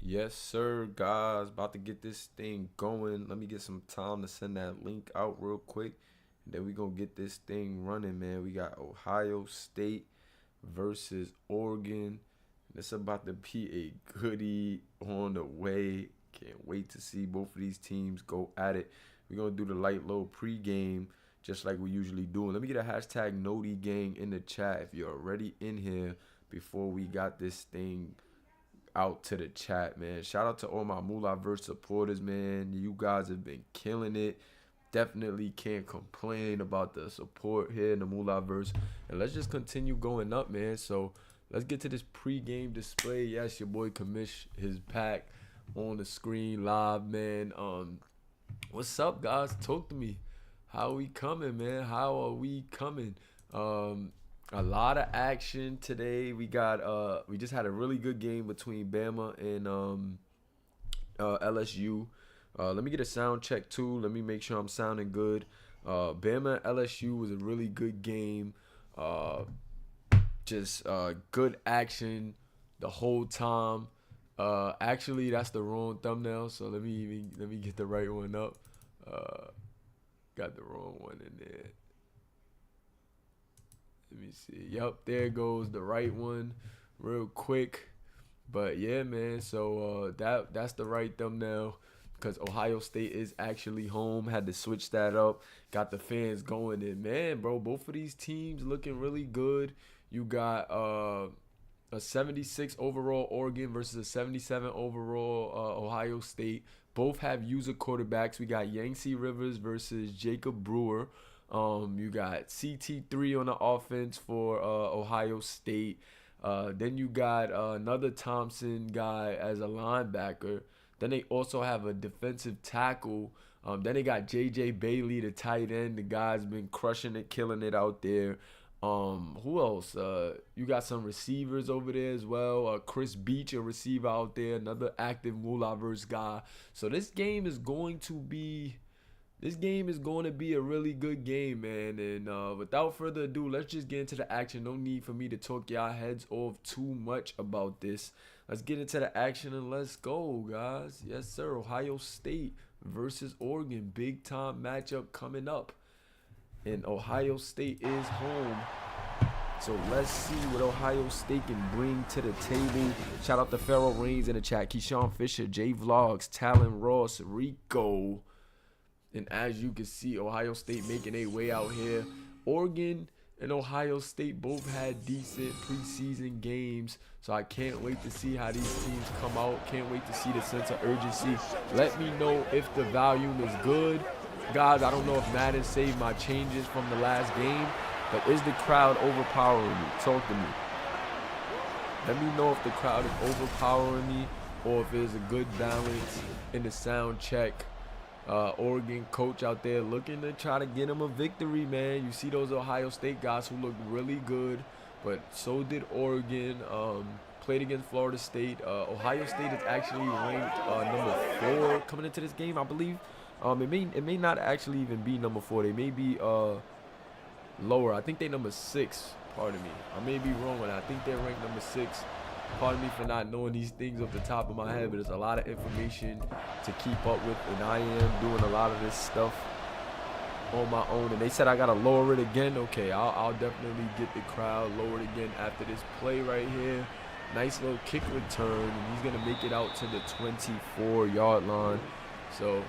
Yes, sir, guys. About to get this thing going. Let me get some time to send that link out real quick. And then we going to get this thing running, man. We got Ohio State versus Oregon. It's about to be a goodie on the way. Can't wait to see both of these teams go at it. We're going to do the light low pregame just like we usually do. And let me get a hashtag Noti gang in the chat if you're already in here before we got this thing out to the chat, man. Shout out to all my Moolahverse supporters, man. You guys have been killing it. Definitely can't complain about the support here in the Moolahverse. And let's just continue going up, man. So let's get to this pregame display. Yes, your boy Kamish, his pack on the screen live, man. What's up, guys? Talk to me. How we coming, man? How are we coming? A lot of action today. We just had a really good game between Bama and LSU. Let me get a sound check too. Let me make sure I'm sounding good. Bama and LSU was a really good game. Just good action the whole time. Actually, that's the wrong thumbnail, so let me get the right one up. Got the wrong one in there. Let me see. Yep, there goes the right one real quick. But yeah, man, so that's the right thumbnail because Ohio State is actually home. Had to switch that up. Got the fans going in. Man, bro, both of these teams looking really good. You got a 76 overall Oregon versus a 77 overall Ohio State. Both have user quarterbacks. We got Yancey Rivers versus Jacob Brewer. You got CT3 on the offense for Ohio State. Then you got another Thompson guy as a linebacker. Then they also have a defensive tackle. Then they got JJ Bailey, the tight end. The guy's been crushing it, killing it out there. Who else? You got some receivers over there as well. Chris Beach, a receiver out there, another active Moolahverse guy. So this game is going to be a really good game, man. And without further ado, let's just get into the action. No need for me to talk y'all heads off too much about this. Let's get into the action and let's go, guys. Yes, sir. Ohio State versus Oregon. Big time matchup coming up. And Ohio State is home. So let's see what Ohio State can bring to the table. Shout out to Pharaoh Reigns in the chat. Keyshawn Fisher, J Vlogs, Talon Ross, Rico. And as you can see, Ohio State making their way out here. Oregon and Ohio State both had decent preseason games. So I can't wait to see how these teams come out. Can't wait to see the sense of urgency. Let me know if the volume is good. Guys, I don't know if Madden saved my changes from the last game, but is the crowd overpowering me? Talk to me. Let me know if the crowd is overpowering me or if there's a good balance in the sound check. Oregon coach out there looking to try to get him a victory, man. You see those Ohio State guys who looked really good, but so did Oregon. Played against Florida State. Ohio State is actually ranked number 4 coming into this game, I believe. It may not actually even be number 4. They may be lower. I think they number 6. Pardon me. I may be wrong on that. I think they're ranked number 6. Pardon me for not knowing these things off the top of my head, but there's a lot of information to keep up with, and I am doing a lot of this stuff on my own. And they said I gotta lower it again. Okay, I'll definitely get the crowd lowered again after this play right here. Nice little kick return, and he's gonna make it out to the 24-yard line. So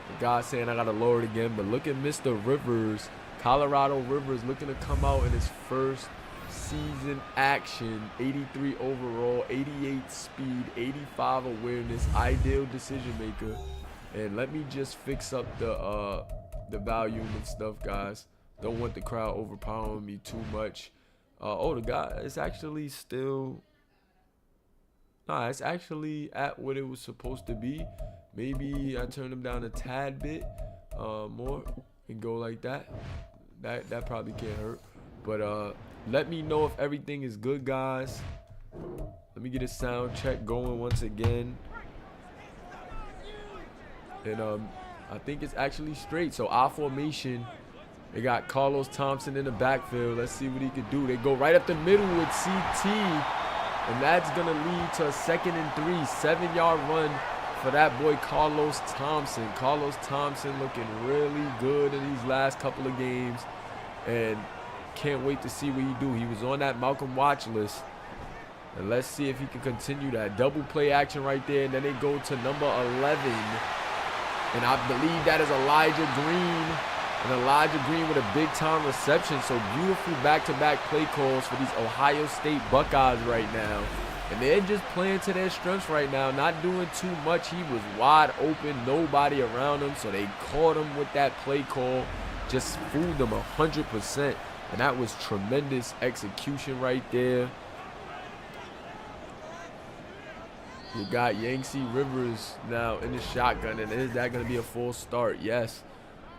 the guy saying I gotta lower it again, but look at Mr. Rivers, Colorado Rivers, looking to come out in his first season action. 83 overall, 88 speed, 85 awareness, ideal decision maker. And let me just fix up the volume and stuff, guys. Don't want the crowd overpowering me too much. Oh, the guy, it's actually still, nah, it's actually at what it was supposed to be. Maybe I turn them down a tad bit more and go like that. That probably can't hurt. But let me know if everything is good, guys. Let me get a sound check going once again. And I think it's actually straight. So I formation. They got Carlos Thompson in the backfield. Let's see what he could do. They go right up the middle with CT. And that's going to lead to a 2nd and 3, 7-yard run for that boy Carlos Thompson. Carlos Thompson looking really good in these last couple of games. And can't wait to see what he do. He was on that Malcolm watch list. And let's see if he can continue that. Double play action right there. And then they go to number 11. And I believe that is Elijah Green. And Elijah Green with a big-time reception. So beautiful back-to-back play calls for these Ohio State Buckeyes right now. And they're just playing to their strengths right now, not doing too much. He was wide open, nobody around him. So they caught him with that play call. Just fooled them 100%. And that was tremendous execution right there. You got Yancey Rivers now in the shotgun. And is that going to be a full start? Yes.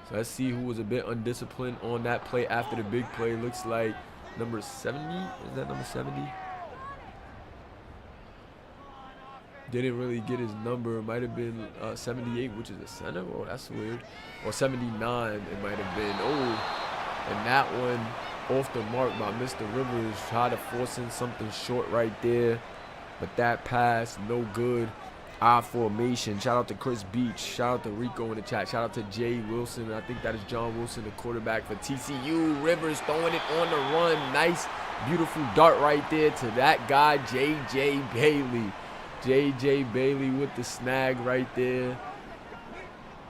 So let's see who was a bit undisciplined on that play after the big play. Looks like number 70. Is that number 70? Didn't really get his number. It might have been 78, which is a center. Oh, that's weird. Or 79, it might have been. Oh, and that one off the mark by Mr. Rivers. Tried to force in something short right there. But that pass, no good. I formation. Shout out to Chris Beach. Shout out to Rico in the chat. Shout out to Jay Wilson. I think that is John Wilson, the quarterback for TCU. Rivers throwing it on the run. Nice, beautiful dart right there to that guy, J.J. Bailey. J.J. Bailey with the snag right there.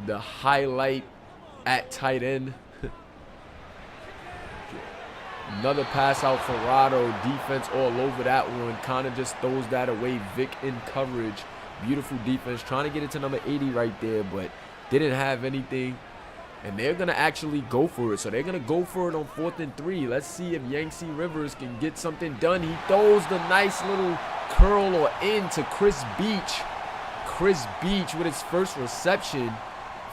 The highlight at tight end. Another pass out for Rado. Defense all over that one. Kind of just throws that away. Vic in coverage. Beautiful defense. Trying to get it to number 80 right there, but didn't have anything. And they're going to actually go for it. So they're going to go for it on 4th and 3. Let's see if Yancey Rivers can get something done. He throws the nice little curl or in to Chris Beach. Chris Beach with his first reception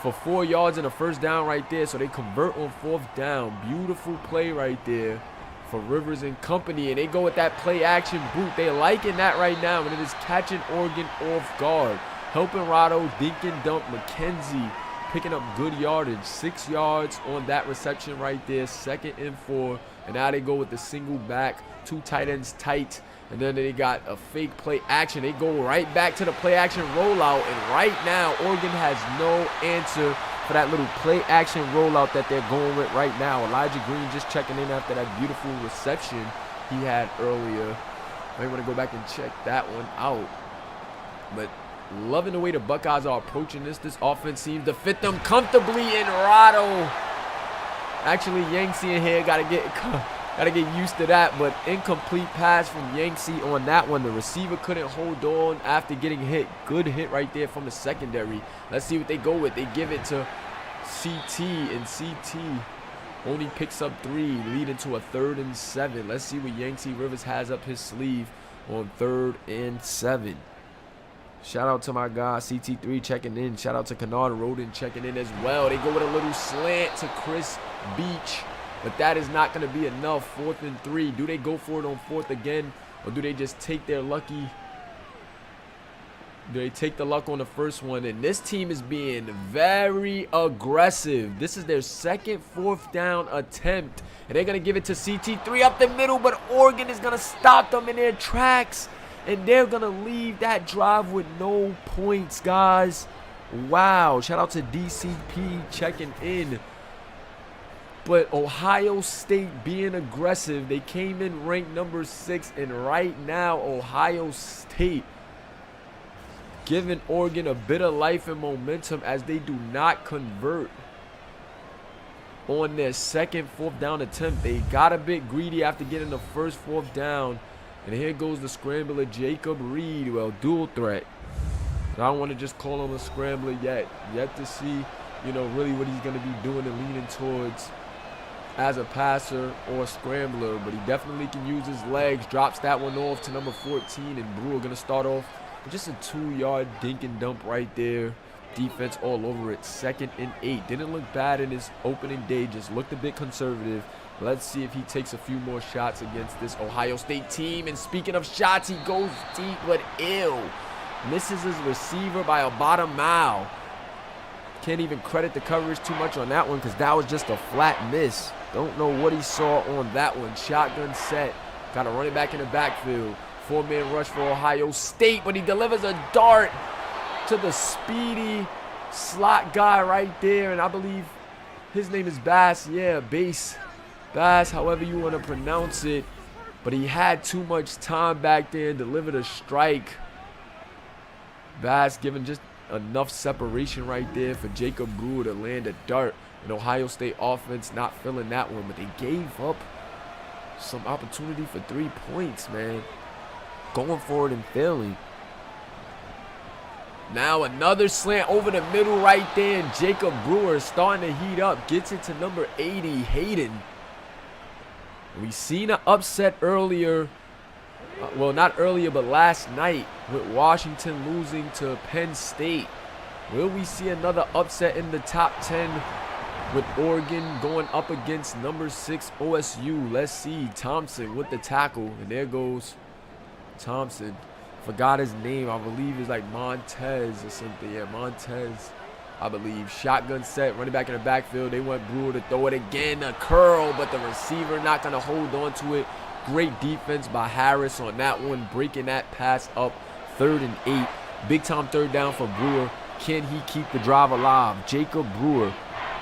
for 4 yards and a first down right there. So they convert on 4th down. Beautiful play right there for Rivers and company. And they go with that play action boot. They're liking that right now. And it is catching Oregon off guard. Helping Rado, dink and dump. McKenzie picking up good yardage. 6 yards on that reception right there. 2nd and 4. And now they go with the single back. 2 tight ends tight. And then they got a fake play action. They go right back to the play action rollout. And right now, Oregon has no answer for that little play action rollout that they're going with right now. Elijah Green just checking in after that beautiful reception he had earlier. Might want to go back and check that one out. But loving the way the Buckeyes are approaching this. This offense seems to fit them comfortably in Rado. Actually, Yancey in here got to get used to that, but incomplete pass from Yancey on that one. The receiver couldn't hold on after getting hit. Good hit right there from the secondary. Let's see what they go with. They give it to CT, and CT only picks up 3, leading to a 3rd and 7. Let's see what Yancey Rivers has up his sleeve on 3rd and 7. Shout out to my guy, CT3 checking in. Shout out to Kennard Roden checking in as well. They go with a little slant to Chris Beach. But that is not going to be enough. 4th and 3. Do they go for it on 4th again? Or do they just take their lucky? Do they take the luck on the first one? And this team is being very aggressive. This is their 2nd 4th down attempt. And they're going to give it to CT3 up the middle. But Oregon is going to stop them in their tracks. And they're going to leave that drive with no points, guys. Wow. Shout out to DCP checking in. But Ohio State being aggressive. They came in ranked number 6. And right now, Ohio State giving Oregon a bit of life and momentum as they do not convert on their 2nd 4th down attempt. They got a bit greedy after getting the first 4th down. And here goes the scrambler, Jacob Reed. Well, dual threat. I don't want to just call him a scrambler yet. Yet to see, really what he's going to be doing and leaning towards as a passer or a scrambler. But he definitely can use his legs. Drops that one off to number 14. And Brewer going to start off with just a 2-yard dink and dump right there. Defense all over it. 2nd and 8. Didn't look bad in his opening day. Just looked a bit conservative. Let's see if he takes a few more shots against this Ohio State team. And speaking of shots, he goes deep but ill. Misses his receiver by about a mile. Can't even credit the coverage too much on that one because that was just a flat miss. Don't know what he saw on that one. Shotgun set. Got to run it back in the backfield. Four-man rush for Ohio State, but he delivers a dart to the speedy slot guy right there. And I believe his name is Bass. Yeah, Bass, however you want to pronounce it. But he had too much time back there and delivered a strike. Bass giving just enough separation right there for Jacob Brewer to land a dart. And Ohio State offense not feeling that one, but they gave up some opportunity for 3 points, man. Going for it and failing. Now another slant over the middle right there, and Jacob Brewer is starting to heat up. Gets it to number 80, Hayden. We seen an upset earlier. Well, not earlier, but last night with Washington losing to Penn State. Will we see another upset in the top 10 with Oregon going up against number 6 OSU? Let's see. Thompson with the tackle, and there goes Thompson. Forgot his name. I believe it's like Montez or something. Yeah, Montez, I believe. Shotgun set, running back in the backfield. They want Brewer to throw it again. A curl, but the receiver not going to hold on to it. Great defense by Harris on that one, breaking that pass up. 3rd and 8. Big time 3rd down for Brewer. Can he keep the drive alive? Jacob Brewer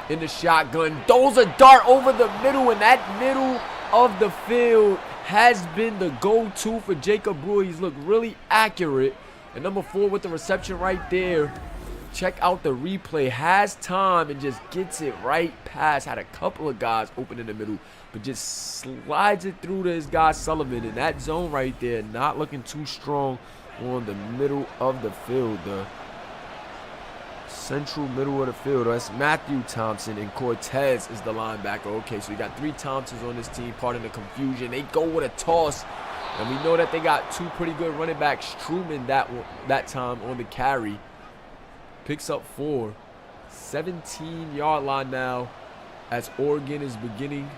in the shotgun. Throws a dart over the middle, and that middle of the field has been the go-to for Jacob Brewer. He's looked really accurate. And number 4 with the reception right there. Check out the replay. Has time and just gets it right past. Had a couple of guys open in the middle, but just slides it through to his guy Sullivan. In that zone right there, not looking too strong on the middle of the field. The central middle of the field. That's Matthew Thompson, and Cortez is the linebacker. Okay, so you got 3 Thompsons on this team. Pardon the confusion. They go with a toss, and we know that they got 2 pretty good running backs. Truman that time on the carry. Picks up 4. 17-yard line now as Oregon is beginning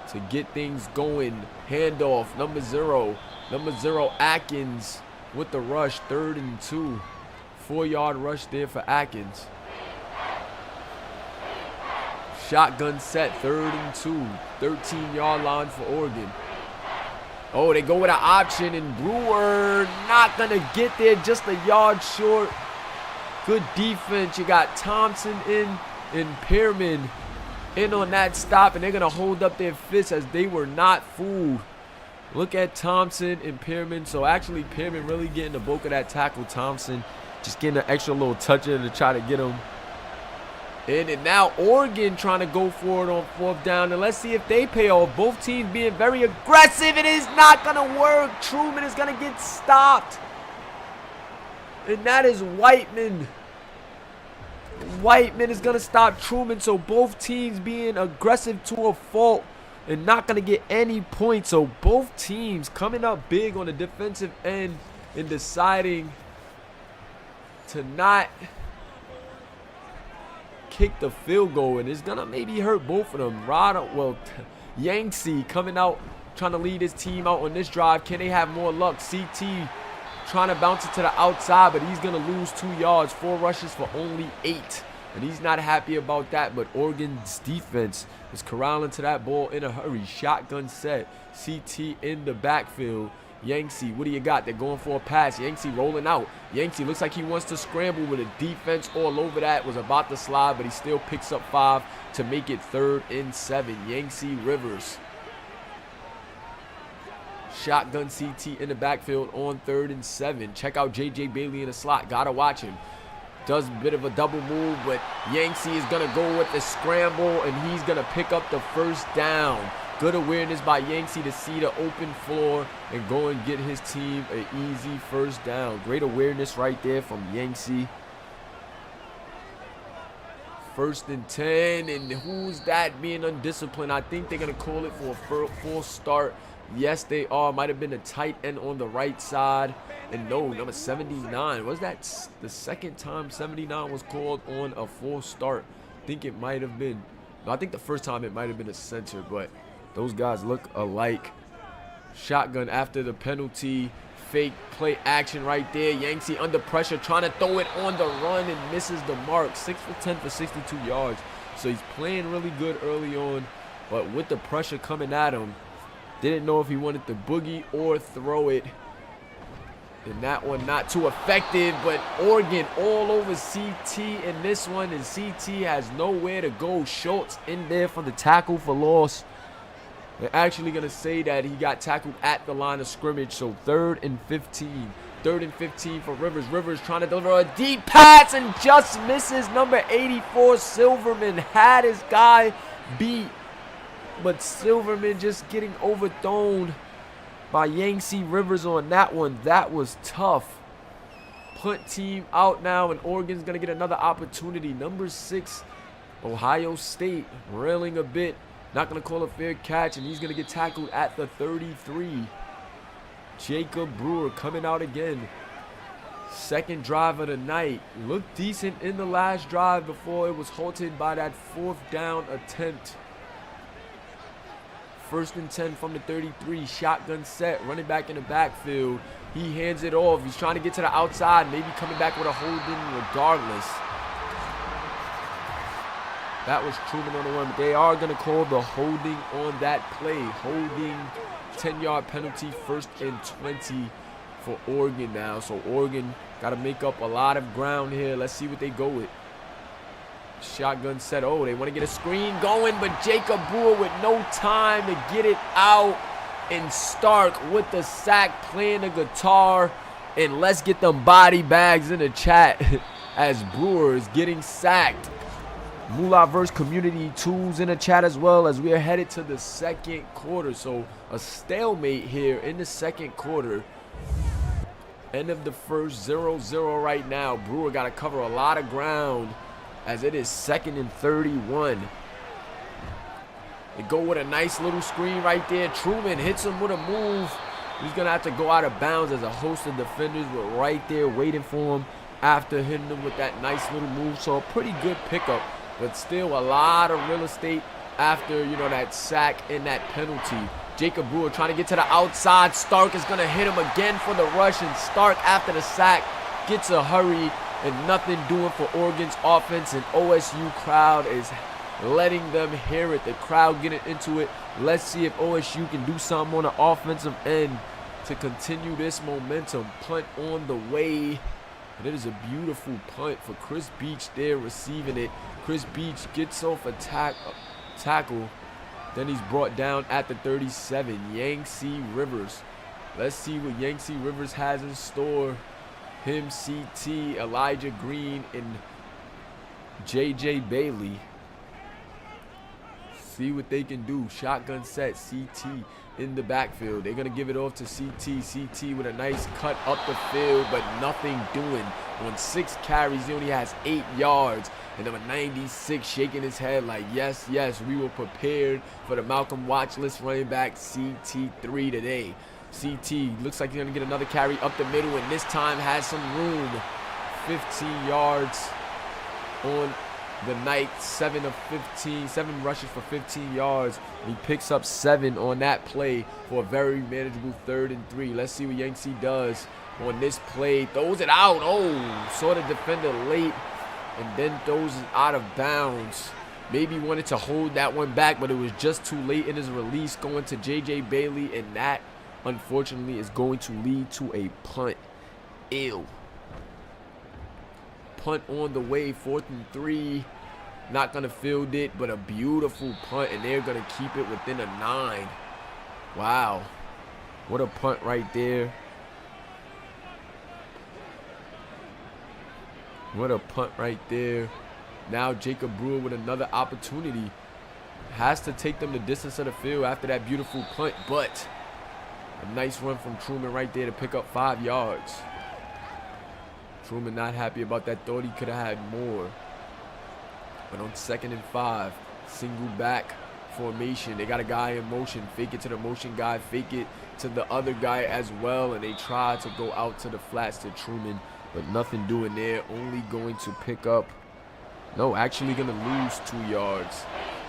to get things going. Handoff, number 0. Number 0, Atkins with the rush. 3rd and 2. 4-yard rush there for Atkins. Shotgun set, 3rd and 2. 13-yard line for Oregon. Oh, they go with an option, and Brewer not going to get there, just a yard short. Good defense. You got Thompson in and Pearman in on that stop, and they're going to hold up their fists as they were not fooled. Look at Thompson and Pearman. So actually Pearman really getting the bulk of that tackle. Thompson just getting an extra little touch in to try to get him in. And now Oregon trying to go for it on 4th down. And let's see if they pay off. Both teams being very aggressive. It is not going to work. Truman is going to get stopped. And that is Whiteman. Whiteman is going to stop Truman. So both teams being aggressive to a fault and not going to get any points. So both teams coming up big on the defensive end and deciding to not kick the field goal. And it's going to maybe hurt both of them. Yangtze coming out trying to lead his team out on this drive. Can they have more luck? CT trying to bounce it to the outside, but he's going to lose 2 yards. 4 rushes for only 8. And he's not happy about that, but Oregon's defense is corralling to that ball in a hurry. Shotgun set. CT in the backfield. Yangtze, what do you got? They're going for a pass. Yangtze rolling out. Yangtze looks like he wants to scramble with a defense all over that. Was about to slide, but he still picks up 5 to make it 3rd and 7. Yangtze Rivers. Shotgun CT in the backfield on 3rd and 7. Check out J.J. Bailey in the slot. Gotta watch him. Does a bit of a double move, but Yangtze is going to go with the scramble, and he's going to pick up the 1st down. Good awareness by Yangtze to see the open floor and go and get his team an easy 1st down. Great awareness right there from Yangtze. 1st and 10, and who's that being undisciplined? I think they're going to call it for a full start. Yes, they are. Might have been a tight end on the right side. And no, number 79. Was that the second time 79 was called on a full start? I think it might have been. No, I think the first time it might have been a center, but those guys look alike. Shotgun after the penalty. Fake play action right there. Yangtze under pressure, trying to throw it on the run and misses the mark. 6 for 10 for 62 yards. So he's playing really good early on, but with the pressure coming at him, didn't know if he wanted to boogie or throw it. And that one not too effective, but Oregon all over CT in this one, and CT has nowhere to go. Schultz in there for the tackle for loss. They're actually going to say that he got tackled at the line of scrimmage, so 3rd and 15. 3rd and 15 for Rivers. Rivers trying to deliver a deep pass and just misses. Number 84, Silverman, had his guy beat, but Silverman just getting overthrown by Yangtze Rivers on that one. That was tough. Punt team out now, and Oregon's going to get another opportunity. Number 6, Ohio State, railing a bit. Not going to call a fair catch, and he's going to get tackled at the 33. Jacob Brewer coming out again. 2nd drive of the night. Looked decent in the last drive before it was halted by that 4th down attempt. 1st and 10 from the 33. Shotgun set. Running back in the backfield. He hands it off. He's trying to get to the outside. Maybe coming back with a holding regardless. That was Truman on the run. But they are going to call the holding on that play. Holding, 10-yard penalty, 1st and 20 for Oregon now. So Oregon got to make up a lot of ground here. Let's see what they go with. Shotgun set. Oh, they want to get a screen going, but Jacob Brewer with no time to get it out. And Stark with the sack, playing the guitar. And let's get them body bags in the chat as Brewer is getting sacked. Moolah versus Community Tools in the chat as well, as we are headed to the 2nd quarter. So a stalemate here in the 2nd quarter. End of the first, 0-0 right now. Brewer got to cover a lot of ground as it is 2nd and 31. They go with a nice little screen right there. Truman hits him with a move. He's going to have to go out of bounds as a host of defenders were right there waiting for him after hitting him with that nice little move. So a pretty good pickup, but still a lot of real estate after, you know, that sack and that penalty. Jacob Brewer trying to get to the outside. Stark is going to hit him again for the rush, and Stark after the sack gets a hurry and nothing doing for Oregon's offense, and OSU crowd is letting them hear it. The crowd getting into it. Let's see if OSU can do something on the offensive end to continue this momentum. Punt on the way. And it is a beautiful punt for Chris Beach there receiving it. Chris Beach gets off a tackle. Then he's brought down at the 37. Yangtze Rivers. Let's see what Yangtze Rivers has in store. Him, CT, Elijah Green, and JJ Bailey. See what they can do. Shotgun set, CT in the backfield. They're going to give it off to CT. CT with a nice cut up the field, but nothing doing. On 6 carries, he only has 8 yards. And number 96 shaking his head like, yes, yes, we were prepared for the Malcolm watch list running back CT3 today. CT looks like he's going to get another carry up the middle, and this time has some room. 15 yards on the night. 7 of 15, 7 rushes for 15 yards. He picks up 7 on that play for a very manageable 3rd and 3. Let's see what Yangtze does on this play. Throws it out. Oh, saw the defender late and then throws it out of bounds. Maybe wanted to hold that one back, but it was just too late in his release, going to JJ Bailey, and that unfortunately is going to lead to a punt. Ew. Punt on the way, 4th and 3. Not going to field it, but a beautiful punt, and they're going to keep it within a 9. Wow. What a punt right there. What a punt right there. Now Jacob Brewer with another opportunity. Has to take them the distance of the field after that beautiful punt, but a nice run from Truman right there to pick up 5 yards. Truman not happy about that. Thought he could have had more. But on 2nd and 5, single back formation. They got a guy in motion. Fake it to the motion guy. Fake it to the other guy as well. And they try to go out to the flats to Truman, but nothing doing there. Only going to pick up, no, actually going to lose 2 yards.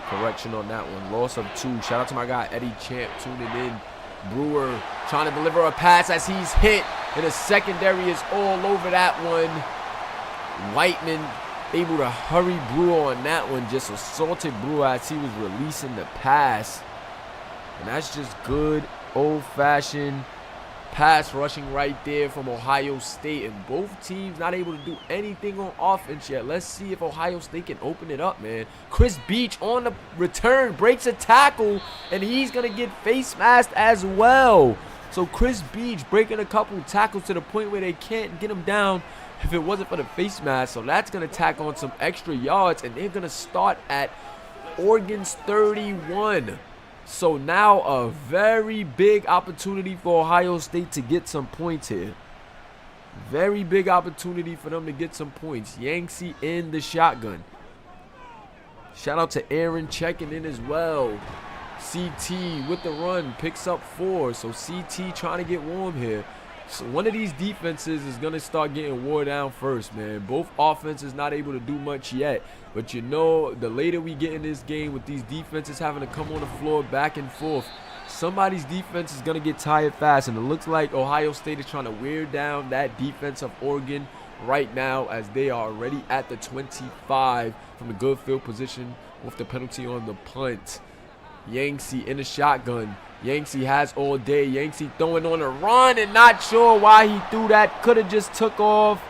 Correction on that one. Loss of 2. Shout out to my guy Eddie Champ tuning in. Brewer trying to deliver a pass as he's hit, and the secondary is all over that one. Whiteman able to hurry Brewer on that one. Just assaulted Brewer as he was releasing the pass. And that's just good old-fashioned pass rushing right there from Ohio State, and both teams not able to do anything on offense yet. Let's see if Ohio State can open it up, man. Chris Beach on the return breaks a tackle, and he's going to get face masked as well. So Chris Beach breaking a couple tackles to the point where they can't get him down if it wasn't for the face mask. So that's going to tack on some extra yards, and they're going to start at Oregon's 31. So now a very big opportunity for Ohio State to get some points here. Very big opportunity for them to get some points. Yancey in the shotgun. Shout out to Aaron checking in as well. CT with the run picks up 4. So CT trying to get warm here. So one of these defenses is going to start getting wore down first, man. Both offenses not able to do much yet. But you know, the later we get in this game with these defenses having to come on the floor back and forth, somebody's defense is going to get tired fast. And it looks like Ohio State is trying to wear down that defense of Oregon right now, as they are already at the 25 from the good field position with the penalty on the punt. Yancey in the shotgun. Yancey has all day. Yancey throwing on a run and not sure why he threw that. Could have just took off.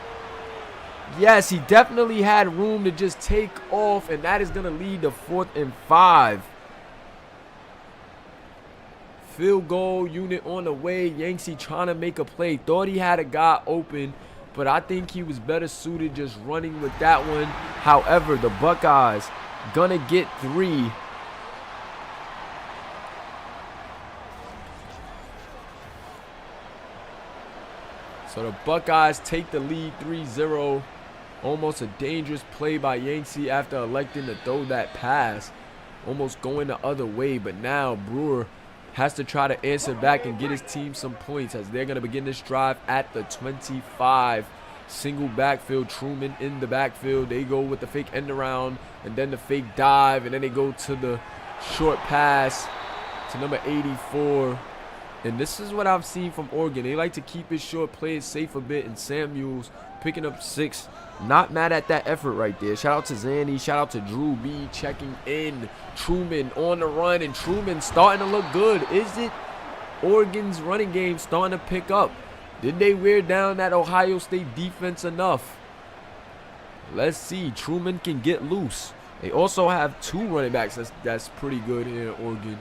Yes, he definitely had room to just take off, and that is going to lead to 4th and 5. Field goal unit on the way. Yancey trying to make a play. Thought he had a guy open, but I think he was better suited just running with that one. However, the Buckeyes going to get 3. So the Buckeyes take the lead 3-0. Almost a dangerous play by Yancey after electing to throw that pass. Almost going the other way. But now Brewer has to try to answer back and get his team some points, as they're going to begin this drive at the 25. Single backfield. Truman in the backfield. They go with the fake end around and then the fake dive. And then they go to the short pass to number 84. And this is what I've seen from Oregon. They like to keep it short, play it safe a bit. And Samuels picking up 6. Not mad at that effort right there. Shout out to Zanny. Shout out to Drew B checking in. Truman on the run. And Truman starting to look good. Is it Oregon's running game starting to pick up? Did they wear down that Ohio State defense enough? Let's see. Truman can get loose. They also have 2 running backs. That's pretty good here in Oregon.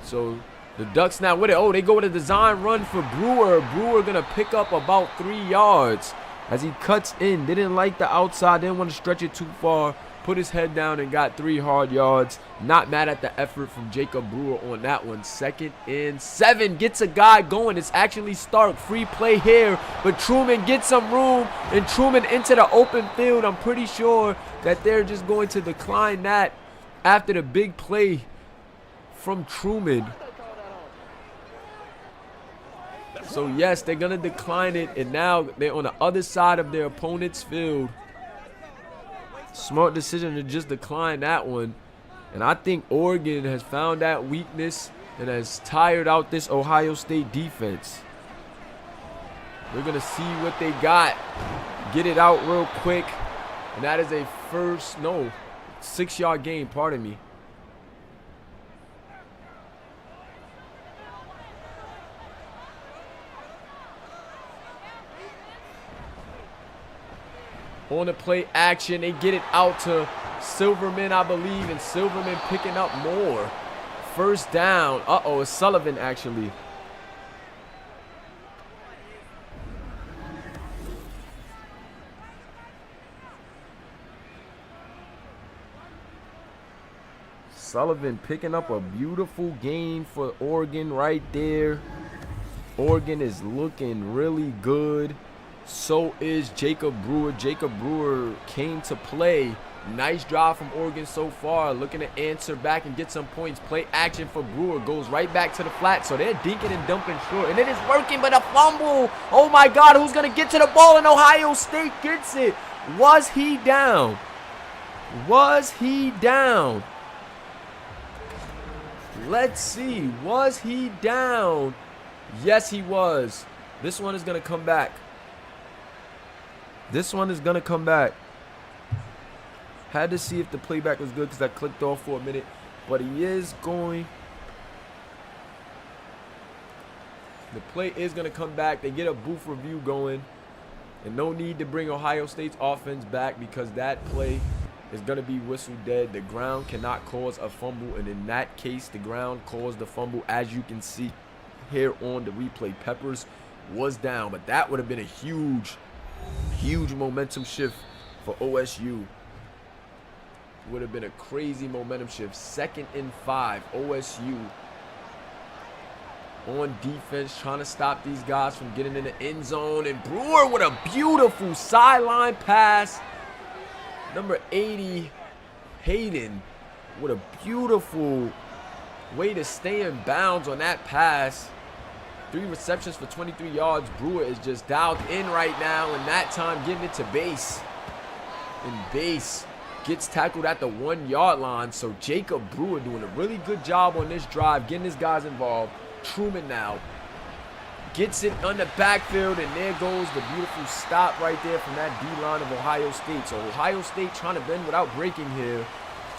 So the Ducks now with it. Oh, they go with a design run for Brewer. Brewer going to pick up about 3 yards as he cuts in. Didn't like the outside. Didn't want to stretch it too far. Put his head down and got 3 hard yards. Not mad at the effort from Jacob Brewer on that one. 2nd and 7. Gets a guy going. It's actually Stark. Free play here. But Truman gets some room. And Truman into the open field. I'm pretty sure that they're just going to decline that after the big play from Truman. So, yes, they're going to decline it. And now they're on the other side of their opponent's field. Smart decision to just decline that one. And I think Oregon has found that weakness and has tired out this Ohio State defense. We're going to see what they got. Get it out real quick. And that is a 6-yard gain, pardon me. On the play action, they get it out to Silverman, I believe, and Silverman picking up more. 1st down. Uh-oh, it's Sullivan, actually. Sullivan picking up a beautiful gain for Oregon right there. Oregon is looking really good. So is Jacob Brewer. Jacob Brewer came to play. Nice drive from Oregon so far. Looking to answer back and get some points. Play action for Brewer. Goes right back to the flat. So they're dinking and dumping short. And it is working, but a fumble. Oh, my God. Who's going to get to the ball? And Ohio State gets it. Was he down? Was he down? Let's see. Was he down? Yes, he was. This one is going to come back. This one is going to come back. Had to see if the playback was good because I clicked off for a minute. But he is going. The play is going to come back. They get a booth review going. And no need to bring Ohio State's offense back because that play is going to be whistle dead. The ground cannot cause a fumble. And in that case, the ground caused the fumble, as you can see here on the replay. Peppers was down, but that would have been a huge, huge momentum shift for OSU. Would have been a crazy momentum shift. 2nd and 5, OSU on defense, trying to stop these guys from getting in the end zone. And Brewer with a beautiful sideline pass. Number 80, Hayden, with a beautiful way to stay in bounds on that pass. 3 receptions for 23 yards. Brewer is just dialed in right now, and that time getting it to base. And base gets tackled at the 1-yard line. So Jacob Brewer doing a really good job on this drive, getting his guys involved. Truman now gets it on the backfield, and there goes the beautiful stop right there from that D-line of Ohio State. So Ohio State trying to bend without breaking here.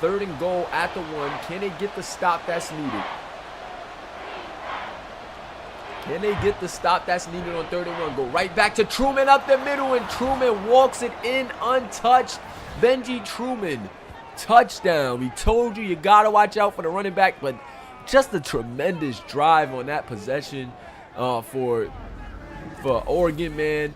3rd and goal at the 1. Can they get the stop that's needed? Can they get the stop that's needed on 3rd and 1? Go right back to Truman up the middle, and Truman walks it in untouched. Benji Truman, touchdown. We told you got to watch out for the running back, but just a tremendous drive on that possession for Oregon, man.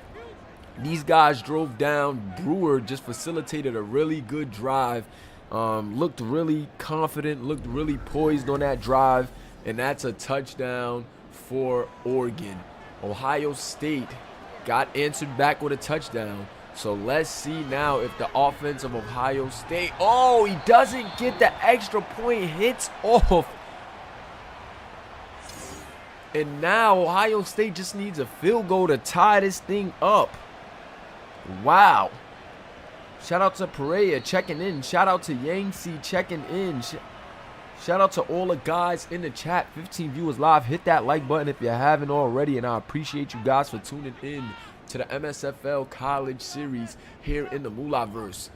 These guys drove down. Brewer just facilitated a really good drive. Looked really confident, looked really poised on that drive, and that's a touchdown for Oregon. Ohio State got answered back with a touchdown. So let's see now if the offense of Ohio State, oh, he doesn't get the extra point, hits off. And now Ohio State just needs a field goal to tie this thing up. Wow. Shout out to Pereira checking in. Shout out to Yangtze checking in. Shout out to all the guys in the chat. 15 viewers live. Hit that like button if you haven't already. And I appreciate you guys for tuning in to the MSFL College Series here in the Moolahverse.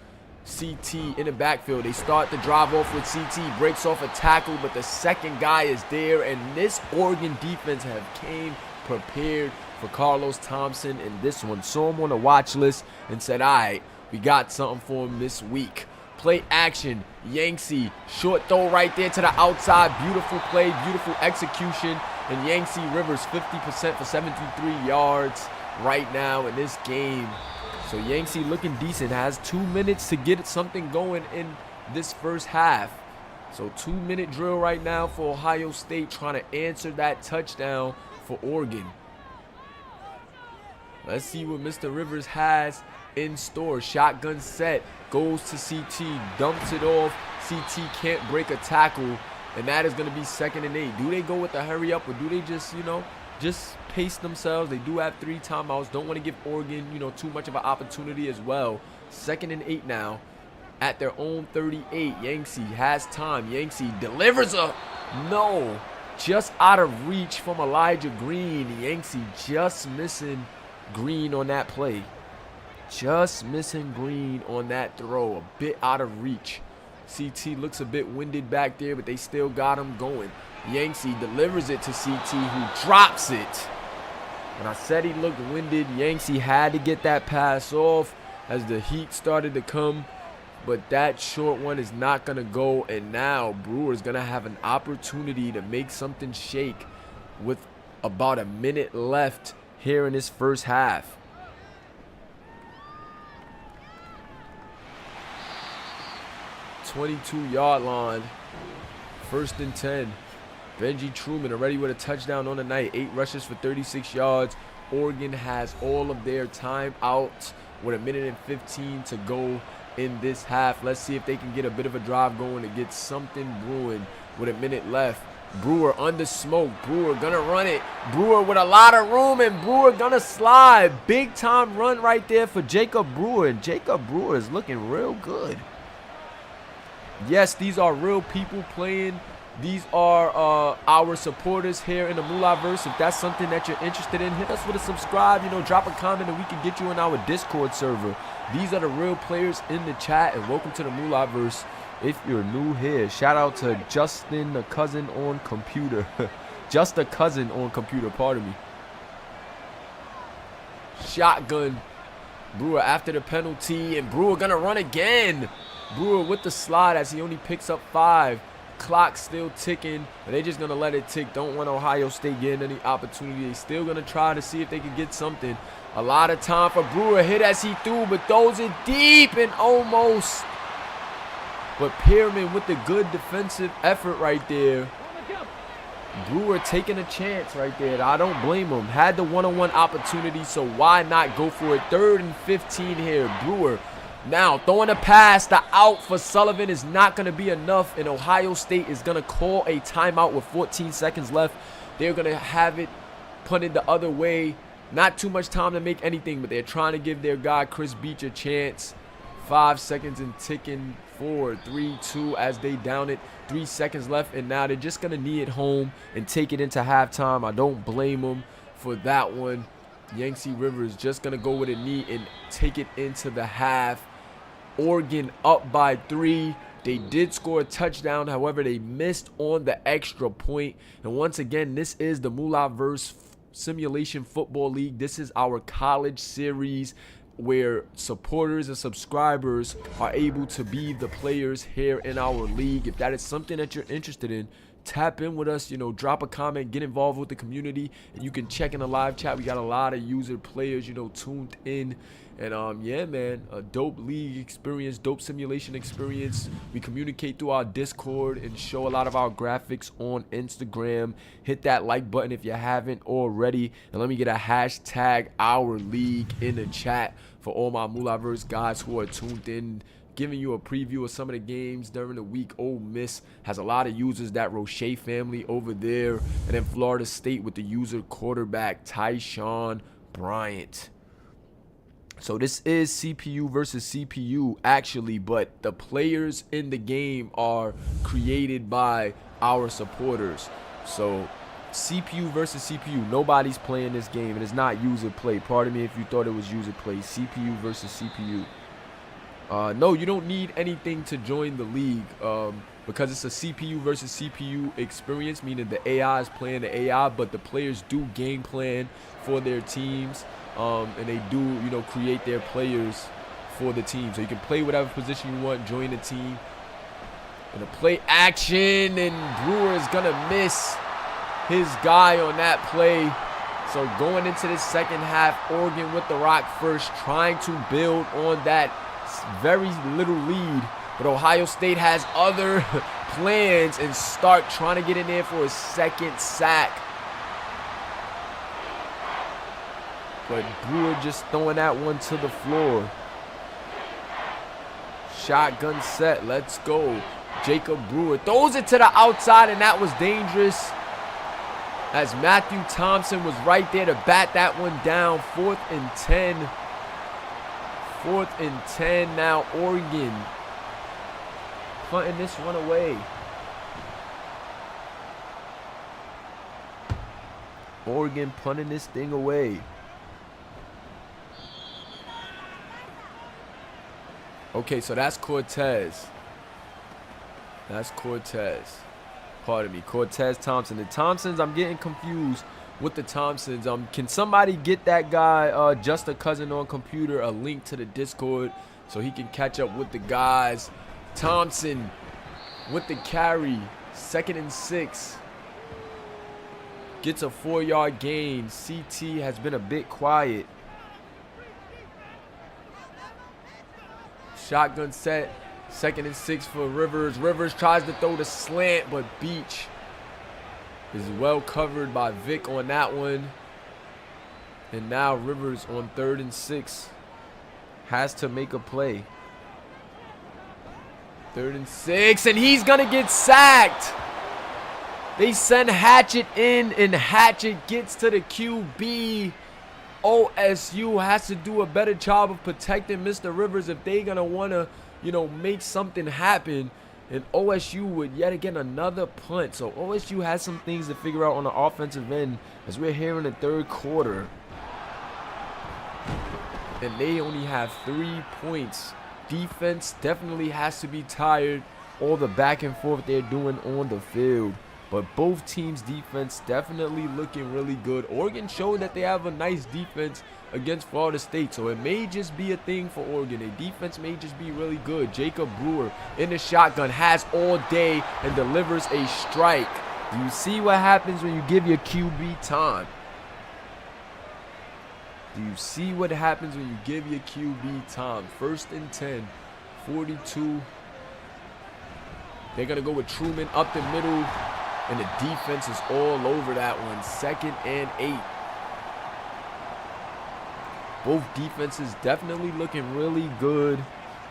CT in the backfield. They start the drive off with CT. Breaks off a tackle, but the second guy is there. And this Oregon defense have came prepared for Carlos Thompson in this one. Saw him on the watch list and said, all right, we got something for him this week. Play action. Yangtze. Short throw right there to the outside. Beautiful play. Beautiful execution. And Yangtze Rivers 50% for 73 yards right now in this game. So Yangtze looking decent. Has 2 minutes to get something going in this first half. So 2-minute drill right now for Ohio State, trying to answer that touchdown for Oregon. Let's see what Mr. Rivers has in store. Shotgun set. Goes to CT. Dumps it off. CT can't break a tackle. And that is going to be 2nd and 8. Do they go with the hurry up, or do they just, just pace themselves? They do have 3 timeouts. Don't want to give Oregon, too much of an opportunity as well. 2nd and 8 now at their own 38. Yangtze has time. Yangtze delivers a no. Just out of reach from Elijah Green. Yangtze just missing Green on that play. Just missing Green on that throw. A bit out of reach. CT looks a bit winded back there, but they still got him going. Yangtze delivers it to CT, who drops it. When I said he looked winded, Yangtze had to get that pass off as the heat started to come. But that short one is not going to go. And now Brewer's going to have an opportunity to make something shake with about a minute left here in this first half. 22-yard line. 1st and 10. Benji Truman already with a touchdown on the night. 8 rushes for 36 yards. Oregon has all of their timeouts with 1:15 to go in this half. Let's see if they can get a bit of a drive going to get something brewing with a minute left. Brewer under smoke. Brewer gonna run it. Brewer with a lot of room, and Brewer gonna slide. Big time run right there for Jacob Brewer. And Jacob Brewer is looking real good. Yes, these are real people playing. These are our supporters here in the Moolahverse. If that's something that you're interested in, hit us with a subscribe. Drop a comment and we can get you in our Discord server. These are the real players in the chat, and welcome to the Moolahverse. If you're new here, shout out to Justin the cousin on computer. Just a cousin on computer, pardon me. Shotgun. Brewer after the penalty, and Brewer gonna run again. Brewer with the slide as he only picks up 5. Clock still ticking, but they just gonna let it tick. Don't want Ohio State getting any opportunity. They still gonna try to see if they can get something. A lot of time for Brewer. Hit as he threw, but throws it deep and almost. But Pearman with the good defensive effort right there. Brewer taking a chance right there. I don't blame him. Had the one-on-one opportunity, so why not go for it? 3rd and 15 here. Brewer now throwing a pass. The out for Sullivan is not going to be enough, and Ohio State is going to call a timeout with 14 seconds left. They're going to have it punted the other way. Not too much time to make anything, but they're trying to give their guy Chris Beach a chance. 5 seconds and ticking. 4, 3, 2 as they down it. 3 seconds left, and now they're just going to knee it home and take it into halftime. I don't blame them for that one. Yancey Rivers just going to go with a knee and take it into the half. Oregon up by 3. They did score a touchdown. However, they missed on the extra point. And once again, this is the Moolahverse Simulation Football League. This is our college series where supporters and subscribers are able to be the players here in our league. If that is something that you're interested in, tap in with us, drop a comment, get involved with the community, and you can check in the live chat. We got a lot of user players, tuned in. And yeah, man, a dope league experience, dope simulation experience. We communicate through our Discord and show a lot of our graphics on Instagram. Hit that like button if you haven't already, and let me get a hashtag our league in the chat for all my Moolahverse guys who are tuned in, giving you a preview of some of the games during the week. Ole Miss has a lot of users, that Roche family over there, and then Florida State with the user quarterback Tyshawn Bryant. So this is CPU versus CPU actually, but the players in the game are created by our supporters. So CPU versus CPU, nobody's playing this game, and it's not user play. Pardon me if you thought it was user play. CPU versus CPU. No, you don't need anything to join the league because it's a CPU versus CPU experience, meaning the AI is playing the AI, but the players do game plan for their teams. And they do, create their players for the team. So you can play whatever position you want, join the team. And the play action, and Brewer is going to miss his guy on that play. So going into the second half, Oregon with the rock first, trying to build on that very little lead. But Ohio State has other plans and start trying to get in there for a second sack. But Brewer just throwing that one to the floor. Shotgun set. Let's go. Jacob Brewer throws it to the outside, and that was dangerous, as Matthew Thompson was right there to bat that one down. 4th and 10. 4th and 10 now. Oregon punting this one away. Oregon punting this thing away. Okay, so that's Cortez. That's Cortez. Pardon me, Cortez Thompson. The Thompsons, I'm getting confused with the Thompsons. Can somebody get that guy, just a cousin on computer, a link to the Discord so he can catch up with the guys? Thompson with the carry. 2nd and 6. Gets a 4-yard gain. CT has been a bit quiet. Shotgun set. 2nd and 6 for Rivers. Rivers tries to throw the slant, but Beach is well covered by Vic on that one. And now Rivers on 3rd and 6 has to make a play. 3rd and 6, and he's going to get sacked. They send Hatchet in, and Hatchet gets to the QB. OSU has to do a better job of protecting Mr. Rivers if they're going to want to, make something happen. And OSU with yet again another punt. So OSU has some things to figure out on the offensive end as we're here in the 3rd quarter. And they only have 3 points. Defense definitely has to be tired. All the back and forth they're doing on the field. But both teams' defense definitely looking really good. Oregon showed that they have a nice defense against Florida State. So it may just be a thing for Oregon. Their defense may just be really good. Jacob Brewer in the shotgun, has all day and delivers a strike. You see what happens when you give your QB time. Do you see what happens when you give your QB time? 1st and 10, 42. They're going to go with Truman up the middle, and the defense is all over that one. 2nd and 8. Both defenses definitely looking really good.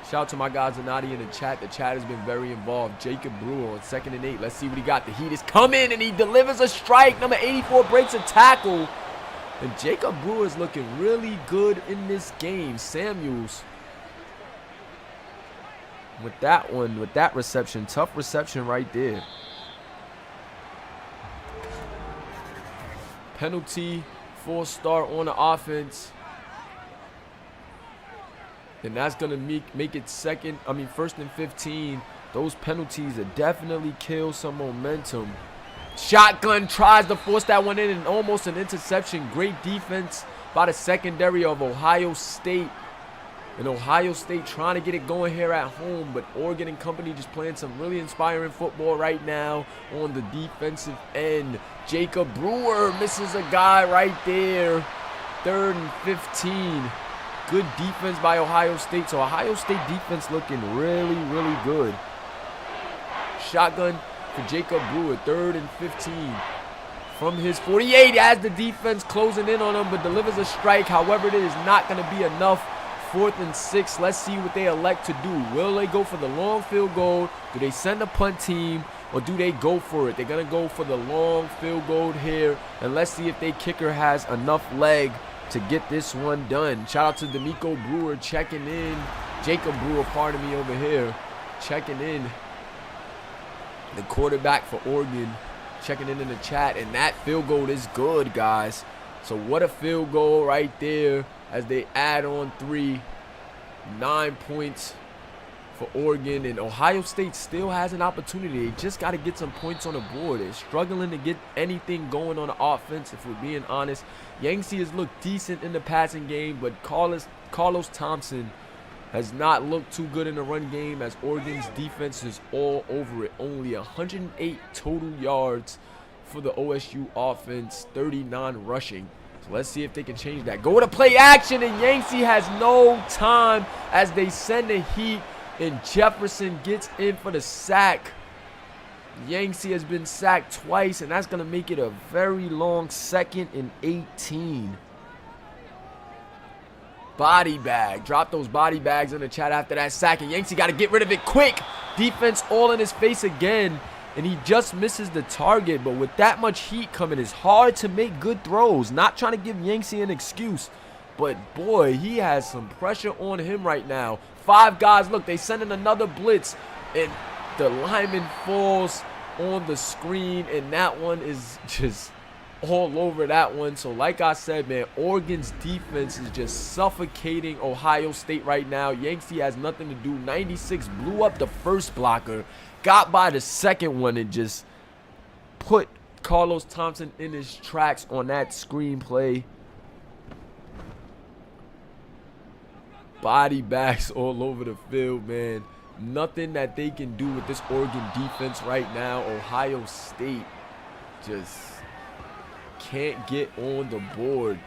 Shout out to my guy Zanati in the chat. The chat has been very involved. Jacob Brewer on 2nd and 8. Let's see what he got. The heat is coming, and he delivers a strike. Number 84 breaks a tackle. And Jacob Brewer is looking really good in this game. Samuels with that one, with that reception. Tough reception right there. Penalty, 4-star on the offense. And that's going to make it 1st and 15. Those penalties that definitely kill some momentum. Shotgun tries to force that one in, and almost an interception. Great defense by the secondary of Ohio State. And Ohio State trying to get it going here at home, but Oregon and company just playing some really inspiring football right now on the defensive end. Jacob Brewer misses a guy right there. 3rd and 15. Good defense by Ohio State. So Ohio State defense looking really, really good. Shotgun for Jacob Brewer, 3rd and 15. From his 48, as the defense closing in on him, but delivers a strike. However, it is not going to be enough. 4th and 6. Let's see what they elect to do. Will they go for the long field goal? Do they send a punt team? Or do they go for it? They're going to go for the long field goal here. And let's see if their kicker has enough leg to get this one done. Shout out to D'Amico Brewer checking in. Jacob Brewer, pardon me, over here. Checking in. The quarterback for Oregon checking in the chat. And that field goal is good, guys. So what a field goal right there as they add on 3. 9 points for Oregon. And Ohio State still has an opportunity. They just got to get some points on the board. They're struggling to get anything going on the offense, if we're being honest. Yangtze has looked decent in the passing game, but Carlos Thompson has not looked too good in the run game, as Oregon's defense is all over it. Only 108 total yards for the OSU offense, 39 rushing. So let's see if they can change that. Go to play action, and Yangtze has no time as they send the heat, and Jefferson gets in for the sack. Yangtze has been sacked twice, and that's going to make it a very long 2nd and 18. Body bag. Drop those body bags in the chat after that sack, and Yangtze got to get rid of it quick. Defense all in his face again, and he just misses the target. But with that much heat coming, it's hard to make good throws. Not trying to give Yangtze an excuse, but boy, he has some pressure on him right now. 5 guys. Look, they send in another blitz, and the lineman falls on the screen, and that one is just all over that one. So like I said, man, Oregon's defense is just suffocating Ohio State right now. Yangtze has nothing to do. 96 blew up the first blocker, got by the second one, and just put Carlos Thompson in his tracks on that screenplay. Body bags all over the field, man. Nothing that they can do with this Oregon defense right now. Ohio State just can't get on the board.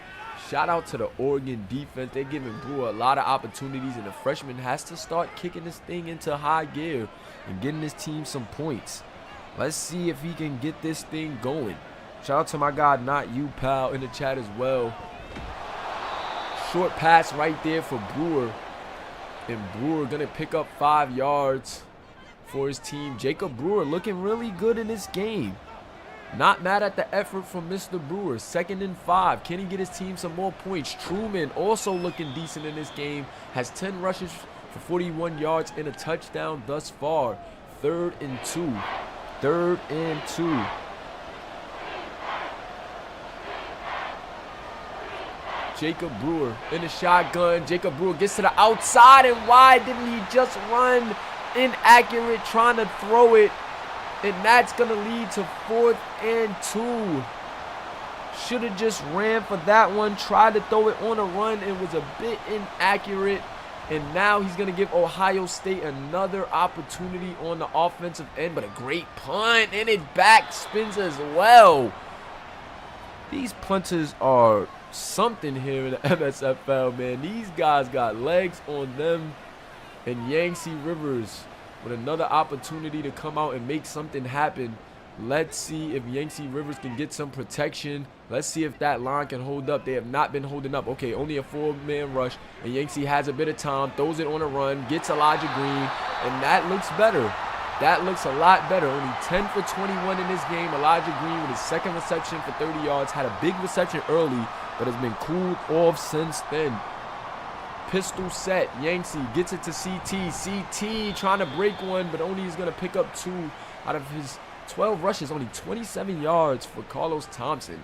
Shout out to the Oregon defense. They're giving Brewer a lot of opportunities, and the freshman has to start kicking this thing into high gear and getting his team some points. Let's see if he can get this thing going. Shout out to my guy, Not You Pal, in the chat as well. Short pass right there for Brewer. And Brewer going to pick up 5 yards for his team. Jacob Brewer looking really good in this game. Not mad at the effort from Mr. Brewer. 2nd and 5. Can he get his team some more points? Truman also looking decent in this game. Has 10 rushes for 41 yards and a touchdown thus far. 3rd and 2. 3rd and 2. Jacob Brewer in the shotgun. Jacob Brewer gets to the outside, and why didn't he just run inaccurate trying to throw it? And that's going to lead to 4th and 2. Should have just ran for that one. Tried to throw it on a run. It was a bit inaccurate. And now he's going to give Ohio State another opportunity on the offensive end. But a great punt. And it back spins as well. These punters are something here in the MSFL, man. These guys got legs on them. And Yancey Rivers with another opportunity to come out and make something happen. Let's see if Yancey Rivers can get some protection. Let's see if that line can hold up. They have not been holding up. Okay, only a 4-man rush. And Yancey has a bit of time. Throws it on a run. Gets Elijah Green. And that looks better. That looks a lot better. Only 10 for 21 in this game. Elijah Green with his second reception for 30 yards. Had a big reception early, but has been cooled off since then. Pistol set. Yancey gets it to CT. CT trying to break one, but only he's going to pick up 2 out of his 12 rushes. Only 27 yards for Carlos Thompson.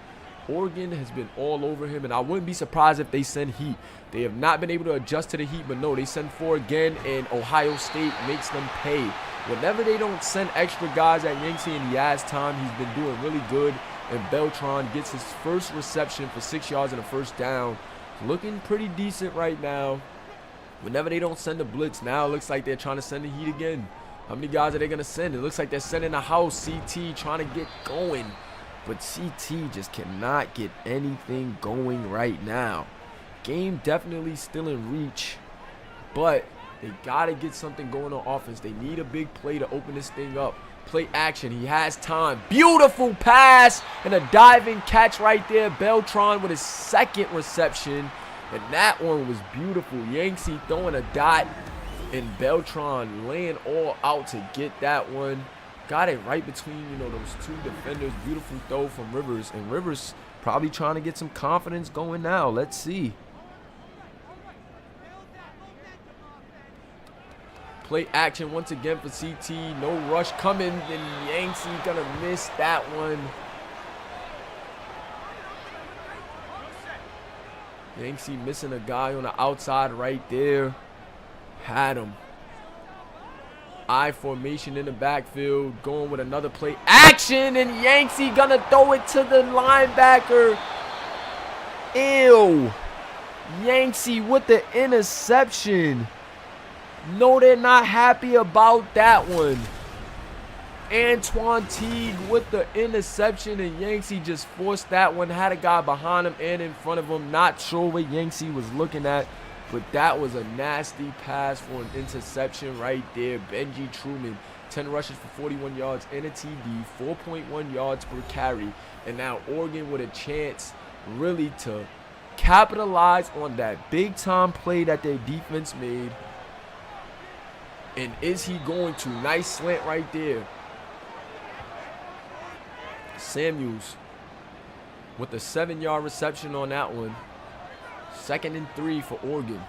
Oregon has been all over him, and I wouldn't be surprised if they send heat. They have not been able to adjust to the heat, but no, they send 4 again, and Ohio State makes them pay. Whenever they don't send extra guys at Yancey and he has time, he's been doing really good. And Beltran gets his first reception for 6 yards and a first down. Looking pretty decent right now. Whenever they don't send the blitz, now it looks like they're trying to send the heat again. How many guys are they going to send? It looks like they're sending a house. CT trying to get going. But CT just cannot get anything going right now. Game definitely still in reach. But they got to get something going on offense. They need a big play to open this thing up. Play action. He has time. Beautiful pass and a diving catch right there. Beltran with his second reception. And that one was beautiful. Yancey throwing a dot. And Beltran laying all out to get that one. Got it right between, those 2 defenders. Beautiful throw from Rivers. And Rivers probably trying to get some confidence going now. Let's see. Play action once again for CT. No rush coming. And Yancey gonna miss that one. Yancey missing a guy on the outside right there. Had him. I formation in the backfield. Going with another play action. And Yancey gonna throw it to the linebacker. Ew. Yancey with the interception. No, they're not happy about that one. Antoine Teague with the interception, and Yancey just forced that one. Had a guy behind him and in front of him. Not sure what Yancey was looking at, but that was a nasty pass for an interception right there. Benji Truman, 10 rushes for 41 yards and a TD, 4.1 yards per carry. And now Oregon with a chance really to capitalize on that big-time play that their defense made. And is he going to? Nice slant right there. Samuels with a 7-yard reception on that one. 2nd and 3 for Oregon.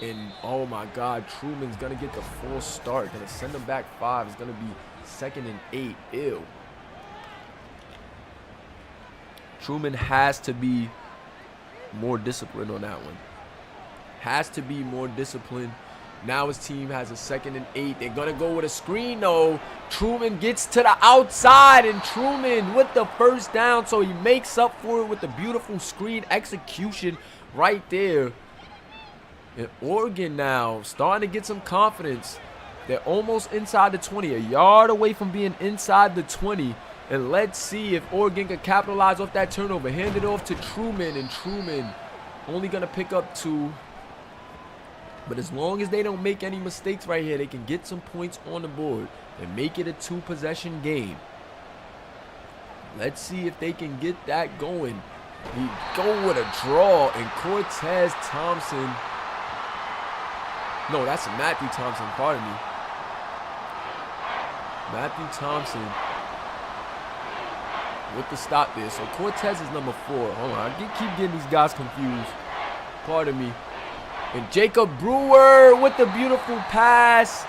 And oh my God, Truman's going to get the full start. Going to send him back 5. It's going to be 2nd and 8. Ew. Truman has to be more disciplined on that one. Has to be more disciplined. Now his team has a 2nd and 8. They're going to go with a screen, though. Truman gets to the outside, and Truman with the first down. So he makes up for it with the beautiful screen execution right there. And Oregon now starting to get some confidence. They're almost inside the 20. A yard away from being inside the 20. And let's see if Oregon can capitalize off that turnover. Hand it off to Truman, and Truman only going to pick up 2. But as long as they don't make any mistakes right here, they can get some points on the board and make it a 2-possession game. Let's see if they can get that going. He go with a draw, and Cortez Thompson. No, that's Matthew Thompson, pardon me. Matthew Thompson with the stop there. So Cortez is number 4. Hold on, I keep getting these guys confused. Pardon me. And Jacob Brewer with the beautiful pass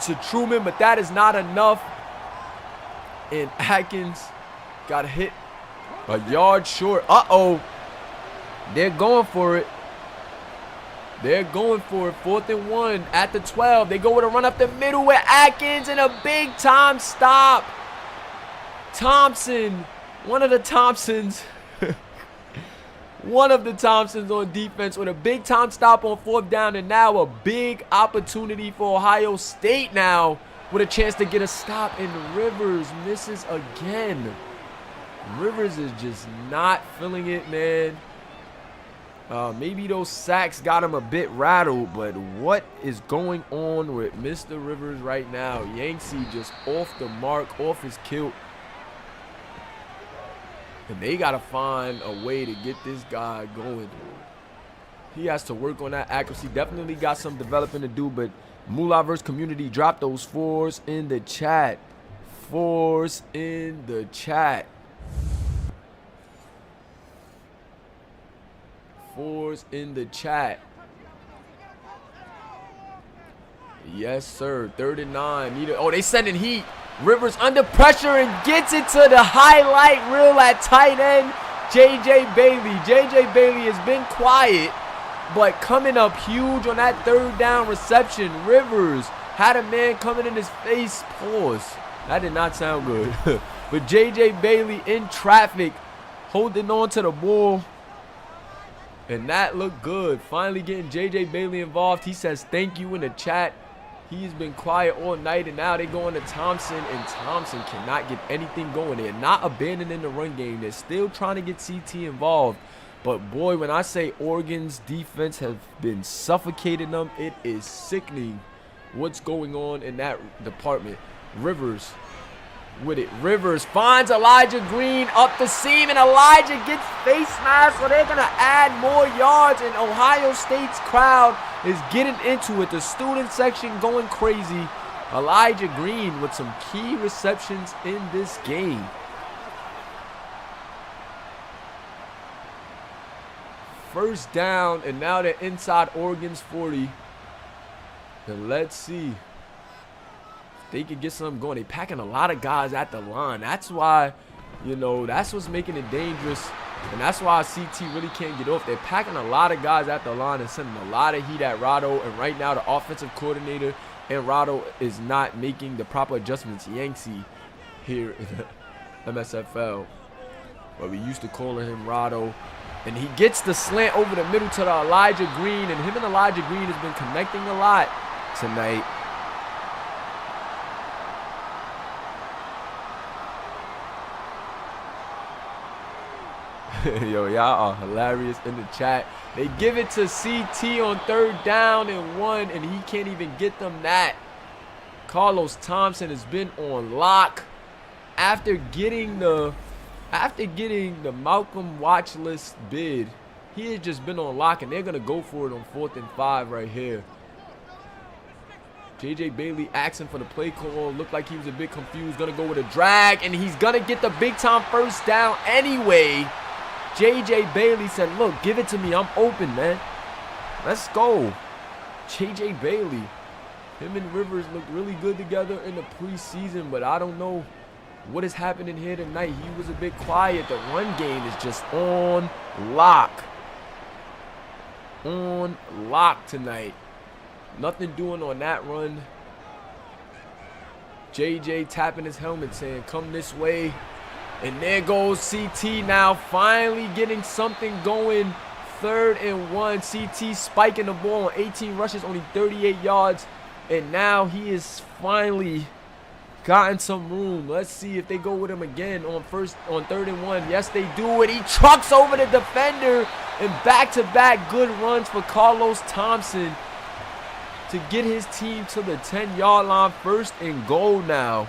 to Truman, but that is not enough. And Atkins got hit a yard short. Uh-oh. They're going for it. They're going for it. 4th and 1 at the 12. They go with a run up the middle with Atkins and a big-time stop. Thompson, one of the Thompsons, One of the Thompsons on defense with a big time stop on 4th down, and now a big opportunity for Ohio State now with a chance to get a stop, and Rivers misses again. Rivers is just not feeling it, man. Maybe those sacks got him a bit rattled, but what is going on with Mr. Rivers right now? Yancy just off the mark, off his kilt. And they got to find a way to get this guy going. He has to work on that accuracy. Definitely got some developing to do, but Moolah vs. Community, drop those 4s in the chat. 4s in the chat. 4s in the chat. Yes, sir. 3rd and 9. Oh, they sending heat. Rivers under pressure and gets it to the highlight reel at tight end, J.J. Bailey. J.J. Bailey has been quiet, but coming up huge on that 3rd down reception. Rivers had a man coming in his face. Pause. That did not sound good. But J.J. Bailey in traffic, holding on to the ball. And that looked good. Finally getting J.J. Bailey involved. He says thank you in the chat. He's been quiet all night, and now they're going to Thompson, and Thompson cannot get anything going. They're not abandoning the run game. They're still trying to get CT involved. But, boy, when I say Oregon's defense has been suffocating them, it is sickening what's going on in that department. Rivers with it. Rivers finds Elijah Green up the seam, and Elijah gets face mask, so they're going to add more yards, and Ohio State's crowd is getting into it. The student section going crazy. Elijah Green with some key receptions in this game. First down, and now they're inside Oregon's 40. And let's see. They could get something going. They're packing a lot of guys at the line. That's why, you know, that's what's making it dangerous. And that's why CT really can't get off. They're packing a lot of guys at the line and sending a lot of heat at Rado. And right now, the offensive coordinator and Rado is not making the proper adjustments. Yancy here in the MSFL. But we used to calling him Rado. And he gets the slant over the middle to the Elijah Green. And him and Elijah Green has been connecting a lot tonight. Yo, y'all are hilarious in the chat. They give it to CT on 3rd down and 1, and he can't even get them that. Carlos Thompson has been on lock after getting the Malcolm watch list bid. He has just been on lock, and they're gonna go for it on 4th and 5 right here. J.J. Bailey asking for the play call. Looked like he was a bit confused. Gonna go with a drag, and he's gonna get the big time 1st down anyway. J.J. Bailey said, look, give it to me. I'm open, man. Let's go. J.J. Bailey. Him and Rivers look really good together in the preseason, but I don't know what is happening here tonight. He was a bit quiet. The run game is just on lock. On lock tonight. Nothing doing on that run. J.J. tapping his helmet saying, come this way. And there goes CT now, finally getting something going. 3rd and 1. CT spiking the ball on 18 rushes, only 38 yards. And now he is finally gotten some room. Let's see if they go with him again on 3rd and 1. Yes, they do it. He trucks over the defender. And back-to-back good runs for Carlos Thompson to get his team to the 10-yard line. 1st and goal now.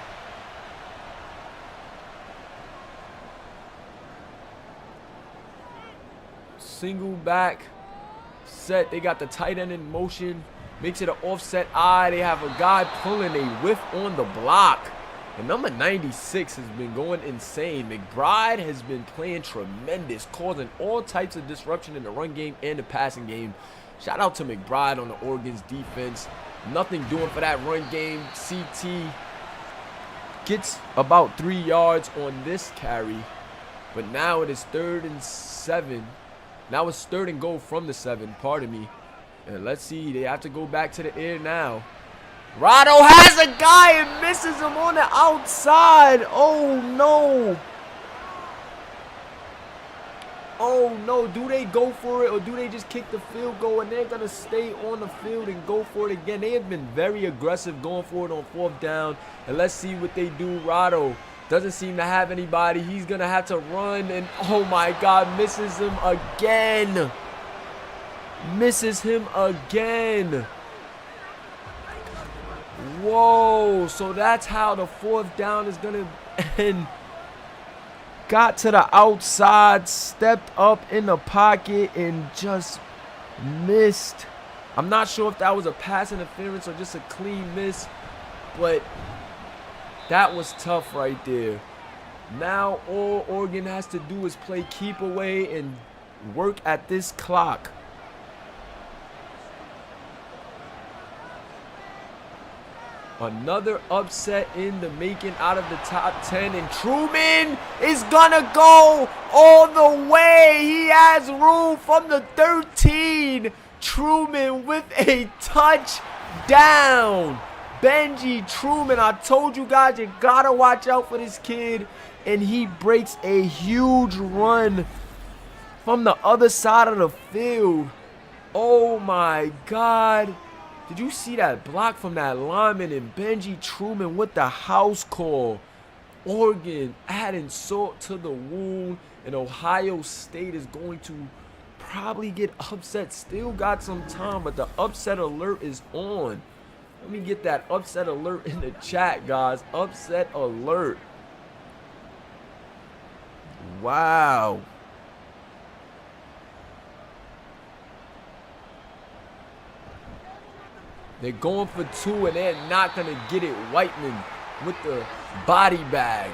Single back set. They got the tight end in motion. Makes it an offset eye. They have a guy pulling a whiff on the block. And number 96 has been going insane. McBride has been playing tremendous, causing all types of disruption in the run game and the passing game. Shout out to McBride on the Oregon's defense. Nothing doing for that run game. CT gets about 3 yards on this carry. But now it is 3rd and 7. Now it's 3rd and goal from the 7, pardon me. And let's see, they have to go back to the air now. Rado has a guy and misses him on the outside. Oh, no. Oh no, do they go for it or do they just kick the field goal and they're going to stay on the field and go for it again? They have been very aggressive going for it on 4th down. And let's see what they do. Rado doesn't seem to have anybody. He's going to have to run and oh my God, misses him again. Misses him again. Whoa, so that's how the 4th down is going to end. Got to the outside, stepped up in the pocket, and just missed. I'm not sure if that was a pass interference or just a clean miss, but that was tough right there. Now all Oregon has to do is play keep away and work at this clock. Another upset in the making out of the top 10. And Truman is going to go all the way. He has room from the 13. Truman with a touchdown. Benji Truman, I told you guys, you got to watch out for this kid. And he breaks a huge run from the other side of the field. Oh, my God. Did you see that block from that lineman and Benji Truman with the house call? Oregon adding salt to the wound, and Ohio State is going to probably get upset. Still got some time, but the upset alert is on. Let me get that upset alert in the chat, guys. Upset alert. Wow. They're going for 2, and they're not going to get it. Whiteman with the body bag.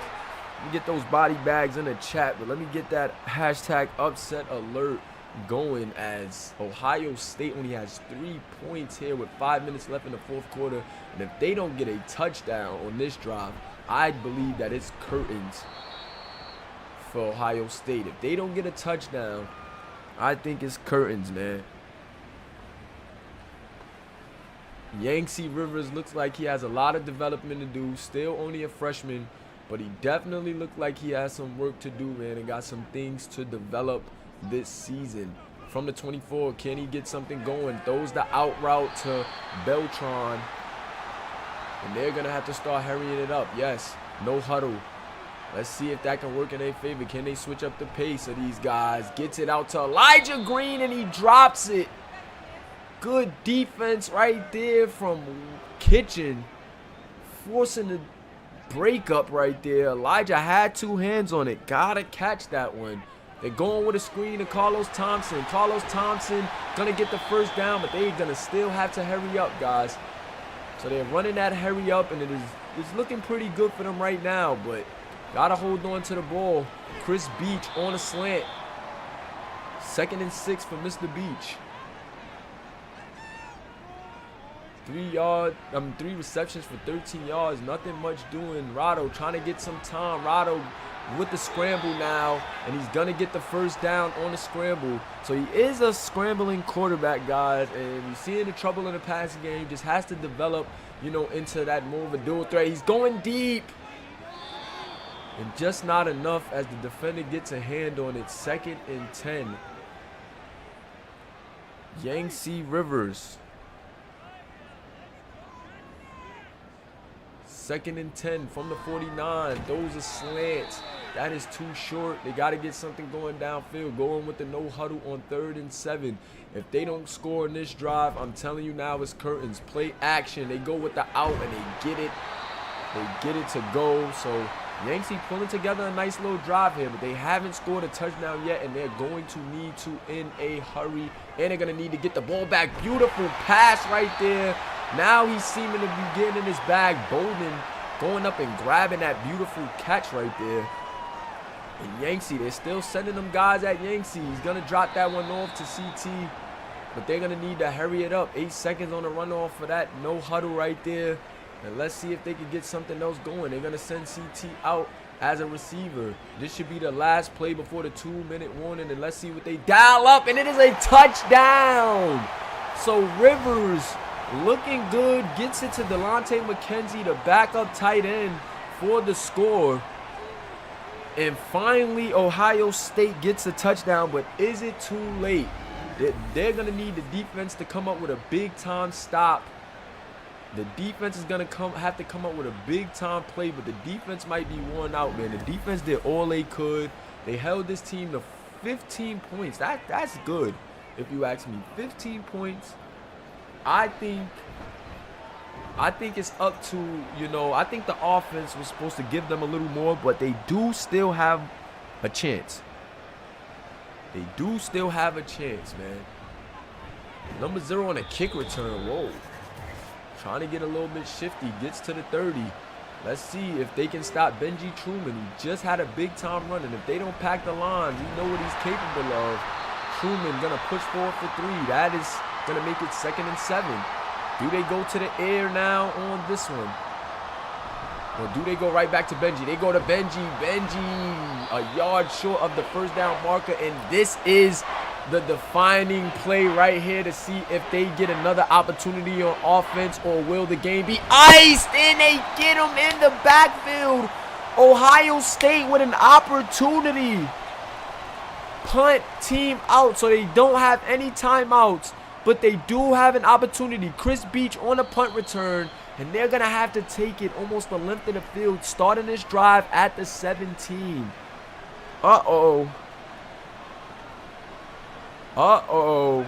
Let me get those body bags in the chat, but let me get that hashtag upset alert going as Ohio State only has 3 points here with 5 minutes left in the 4th quarter. And if they don't get a touchdown on this drive, I believe that it's curtains for Ohio State. If they don't get a touchdown, I think it's curtains, man. Yancey Rivers looks like he has a lot of development to do. Still only a freshman, but he definitely looked like he has some work to do, man, and got some things to develop this season. From the 24, can he get something going? Throws the out route to Beltran, and they're going to have to start hurrying it up. Yes, no huddle. Let's see if that can work in their favor. Can they switch up the pace of these guys? Gets it out to Elijah Green, and he drops it. Good defense right there from Kitchen, forcing the breakup right there. Elijah had 2 hands on it. Gotta catch that one. They're going with a screen to Carlos Thompson. Carlos Thompson gonna get the first down, but they're gonna still have to hurry up, guys. So they're running that hurry up, and it's looking pretty good for them right now, but gotta hold on to the ball. Chris Beach on a slant. 2nd and 6 for Mr. Beach. 3 receptions for 13 yards. Nothing much doing. Rado trying to get some time. Rado with the scramble now, and he's going to get the first down on the scramble. So he is a scrambling quarterback, guys, and we're seeing the trouble in the passing game. Just has to develop, you know, into that more of a dual threat. He's going deep, and just not enough as the defender gets a hand on it. 2nd and 10. Yancey Rivers. 2nd and 10 from the 49. Those are slants. That is too short. They got to get something going downfield. Going with the no huddle on 3rd and 7. If they don't score in this drive, I'm telling you now, it's curtains. Play action. They go with the out, and they get it. They get it to go. So Yancey pulling together a nice little drive here, but they haven't scored a touchdown yet, and they're going to need to in a hurry. And they're going to need to get the ball back. Beautiful pass right there. Now he's seeming to be getting in his bag. Bolden going up and grabbing that beautiful catch right there. And Yancey, they're still sending them guys at Yancey. He's going to drop that one off to CT, but they're going to need to hurry it up. 8 seconds on the runoff for that no huddle right there. And let's see if they can get something else going. They're going to send CT out as a receiver. This should be the last play before the 2-minute warning. And let's see what they dial up. And it is a touchdown. So Rivers looking good, gets it to Delonte McKenzie, the backup tight end, for the score. And finally, Ohio State gets a touchdown, but is it too late? They're going to need the defense to come up with a big-time stop. The defense is going to have to come up with a big-time play, but the defense might be worn out, man. The defense did all they could. They held this team to 15 points. That's good, if you ask me. 15 points. I think it's up to, I think the offense was supposed to give them a little more, but they do still have a chance. They do still have a chance, man. Number 0 on a kick return. Whoa. Trying to get a little bit shifty. Gets to the 30. Let's see if they can stop Benji Truman. He just had a big-time run, and if they don't pack the lines, you know what he's capable of. Truman going to push forward for 3. That is going to make it 2nd and 7. Do they go to the air now on this one? Or do they go right back to Benji? They go to Benji. Benji, a yard short of the first down marker. And this is the defining play right here to see if they get another opportunity on offense, or will the game be iced? And they get him in the backfield. Ohio State with an opportunity. Punt team out, so they don't have any timeouts. But they do have an opportunity. Chris Beach on a punt return. And they're going to have to take it almost the length of the field, starting this drive at the 17. Uh-oh. Uh-oh.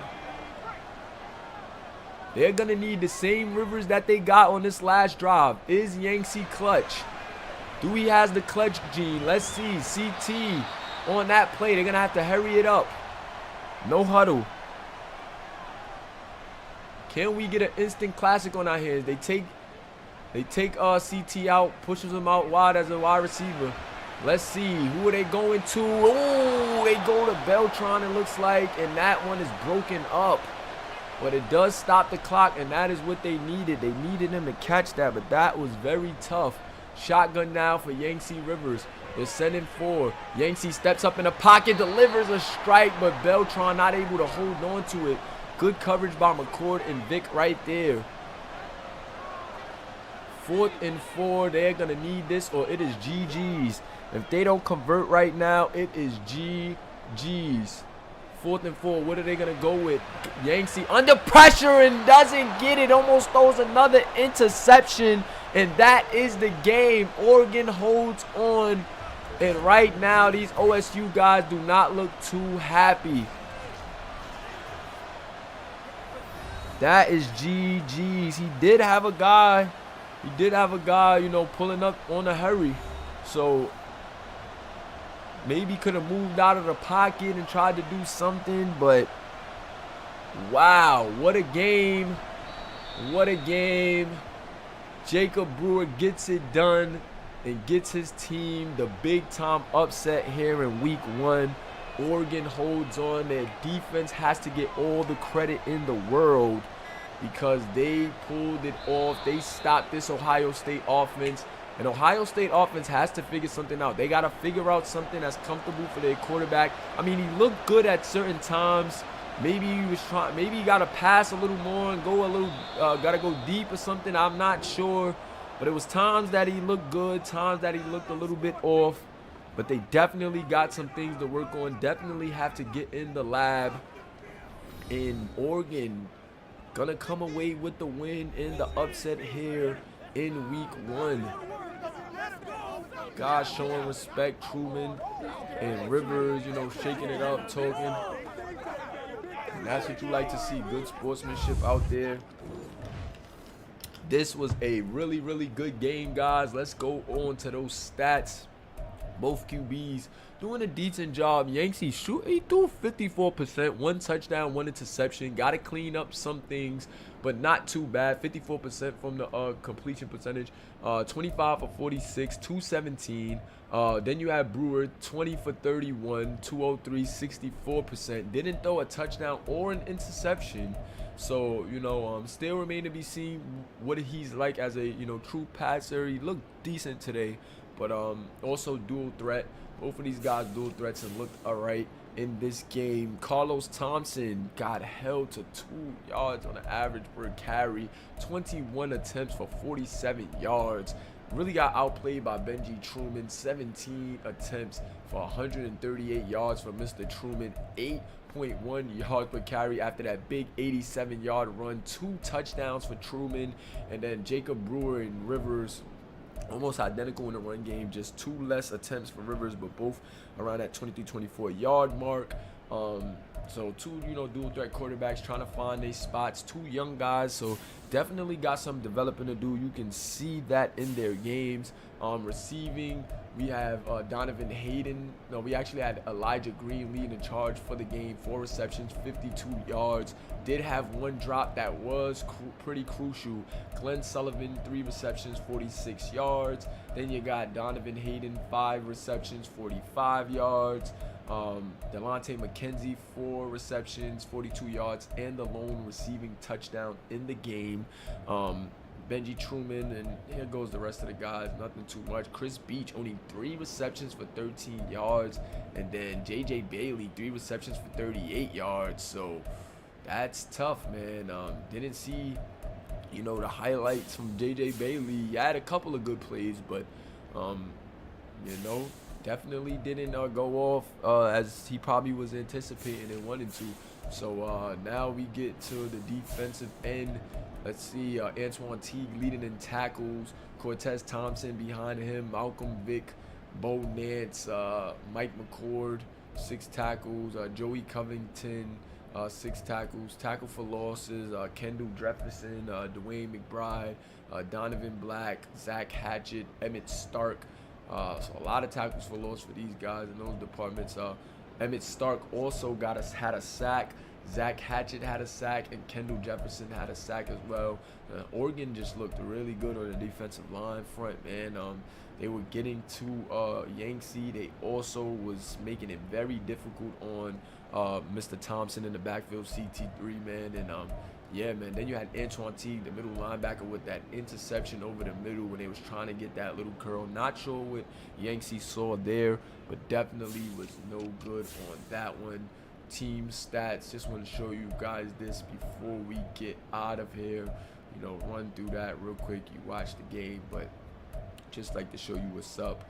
They're going to need the same Rivers that they got on this last drive. Is Yancey clutch? Do he has the clutch gene? Let's see. CT on that play. They're going to have to hurry it up. No huddle. Can we get an instant classic on our hands? They take CT out, pushes him out wide as a wide receiver. Let's see. Who are they going to? Oh, they go to Beltran, it looks like. And that one is broken up. But it does stop the clock, and that is what they needed. They needed him to catch that, but that was very tough. Shotgun now for Yancey Rivers. They're sending 4. Yancey steps up in the pocket, delivers a strike, but Beltran not able to hold on to it. Good coverage by McCord and Vic right there. 4th and 4. They're going to need this, or it is GG's. If they don't convert right now, it is GG's. 4th and 4. What are they going to go with? Yancey under pressure and doesn't get it. Almost throws another interception. And that is the game. Oregon holds on. And right now, these OSU guys do not look too happy. That is GG's. He did have a guy, pulling up on a hurry. So maybe could have moved out of the pocket and tried to do something. But wow, what a game. What a game. Jacob Brewer gets it done and gets his team the big-time upset here in week 1. Oregon holds on. Their defense has to get all the credit in the world because they pulled it off. They stopped this Ohio State offense. And Ohio State offense has to figure something out. They got to figure out something that's comfortable for their quarterback. I mean, he looked good at certain times. Maybe he got to pass a little more and go a little, got to go deep or something. I'm not sure. But it was times that he looked good, times that he looked a little bit off. But they definitely got some things to work on. Definitely have to get in the lab. And Oregon gonna come away with the win in the upset here in week 1. Guys showing respect. Truman and Rivers, shaking it up, talking. And that's what you like to see. Good sportsmanship out there. This was a really, really good game, guys. Let's go on to those stats. Both QBs doing a decent job. Yancey he threw 54%, 1 touchdown, 1 interception. Got to clean up some things, but not too bad. 54% from the completion percentage. 25 for 46, 217. Then you have Brewer, 20 for 31, 203, 64%. Didn't throw a touchdown or an interception. So, still remain to be seen what he's like as a, true passer. He looked decent today. But also dual threat. Both of these guys dual threats and looked all right in this game. Carlos Thompson got held to 2 yards on the average per carry. 21 attempts for 47 yards. really got outplayed by Benji Truman. 17 attempts for 138 yards for Mr. Truman. 8.1 yards per carry after that big 87-yard run. 2 touchdowns for Truman. And then Jacob Brewer and Rivers, almost identical in the run game, just 2 less attempts for Rivers, but both around that 23-24 yard mark. So 2, dual threat quarterbacks trying to find their spots. 2 young guys, so definitely got some developing to do. You can see that in their games. Receiving, we have Donovan Hayden. No, we actually had Elijah Green leading the charge for the game. 4 receptions, 52 yards. Did have 1 drop that was pretty crucial. Glenn Sullivan, 3 receptions, 46 yards. Then you got Donovan Hayden, 5 receptions, 45 yards. Delonte McKenzie, 4 receptions, 42 yards, and the lone receiving touchdown in the game. Benji Truman, and here goes the rest of the guys, nothing too much. Chris Beach, only 3 receptions for 13 yards, and then J.J. Bailey, 3 receptions for 38 yards, so that's tough, man. Didn't see, the highlights from J.J. Bailey. He had a couple of good plays, but, definitely didn't go off as he probably was anticipating and wanted to. So now we get to the defensive end. Let's see, Antoine Teague leading in tackles, Cortez Thompson behind him, Malcolm Vick, Bo Nance, Mike McCord, 6 tackles, Joey Covington, 6 tackles, tackle for losses, Kendall Jefferson, Dwayne McBride, Donovan Black, Zach Hatchett, Emmett Stark. So a lot of tackles for loss for these guys in those departments. Emmett Stark also had a sack. Zach Hatchett had a sack, and Kendall Jefferson had a sack as well. Oregon just looked really good on the defensive line front, man. They were getting to Yangtze. They also was making it very difficult on Mr. Thompson in the backfield, CT3, man. And yeah, man. Then you had Antoine Teague, the middle linebacker, with that interception over the middle when they was trying to get that little curl. Not sure what Yangtze saw there, but definitely was no good on that one. Team stats, just want to show you guys this before we get out of here. Run through that real quick. You watch the game, but just like to show you what's up.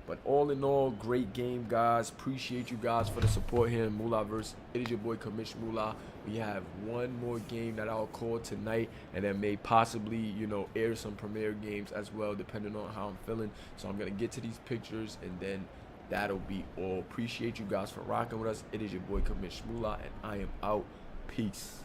But all in all, great game, guys. Appreciate you guys for the support here in Moolah versus It Is Your Boy Commish Moolah. We have one more game that I'll call tonight, and then may possibly, air some premiere games as well, depending on how I'm feeling. So I'm going to get to these pictures, and then that'll be all. Appreciate you guys for rocking with us. It is your boy Commish Moolah, and I am out. Peace.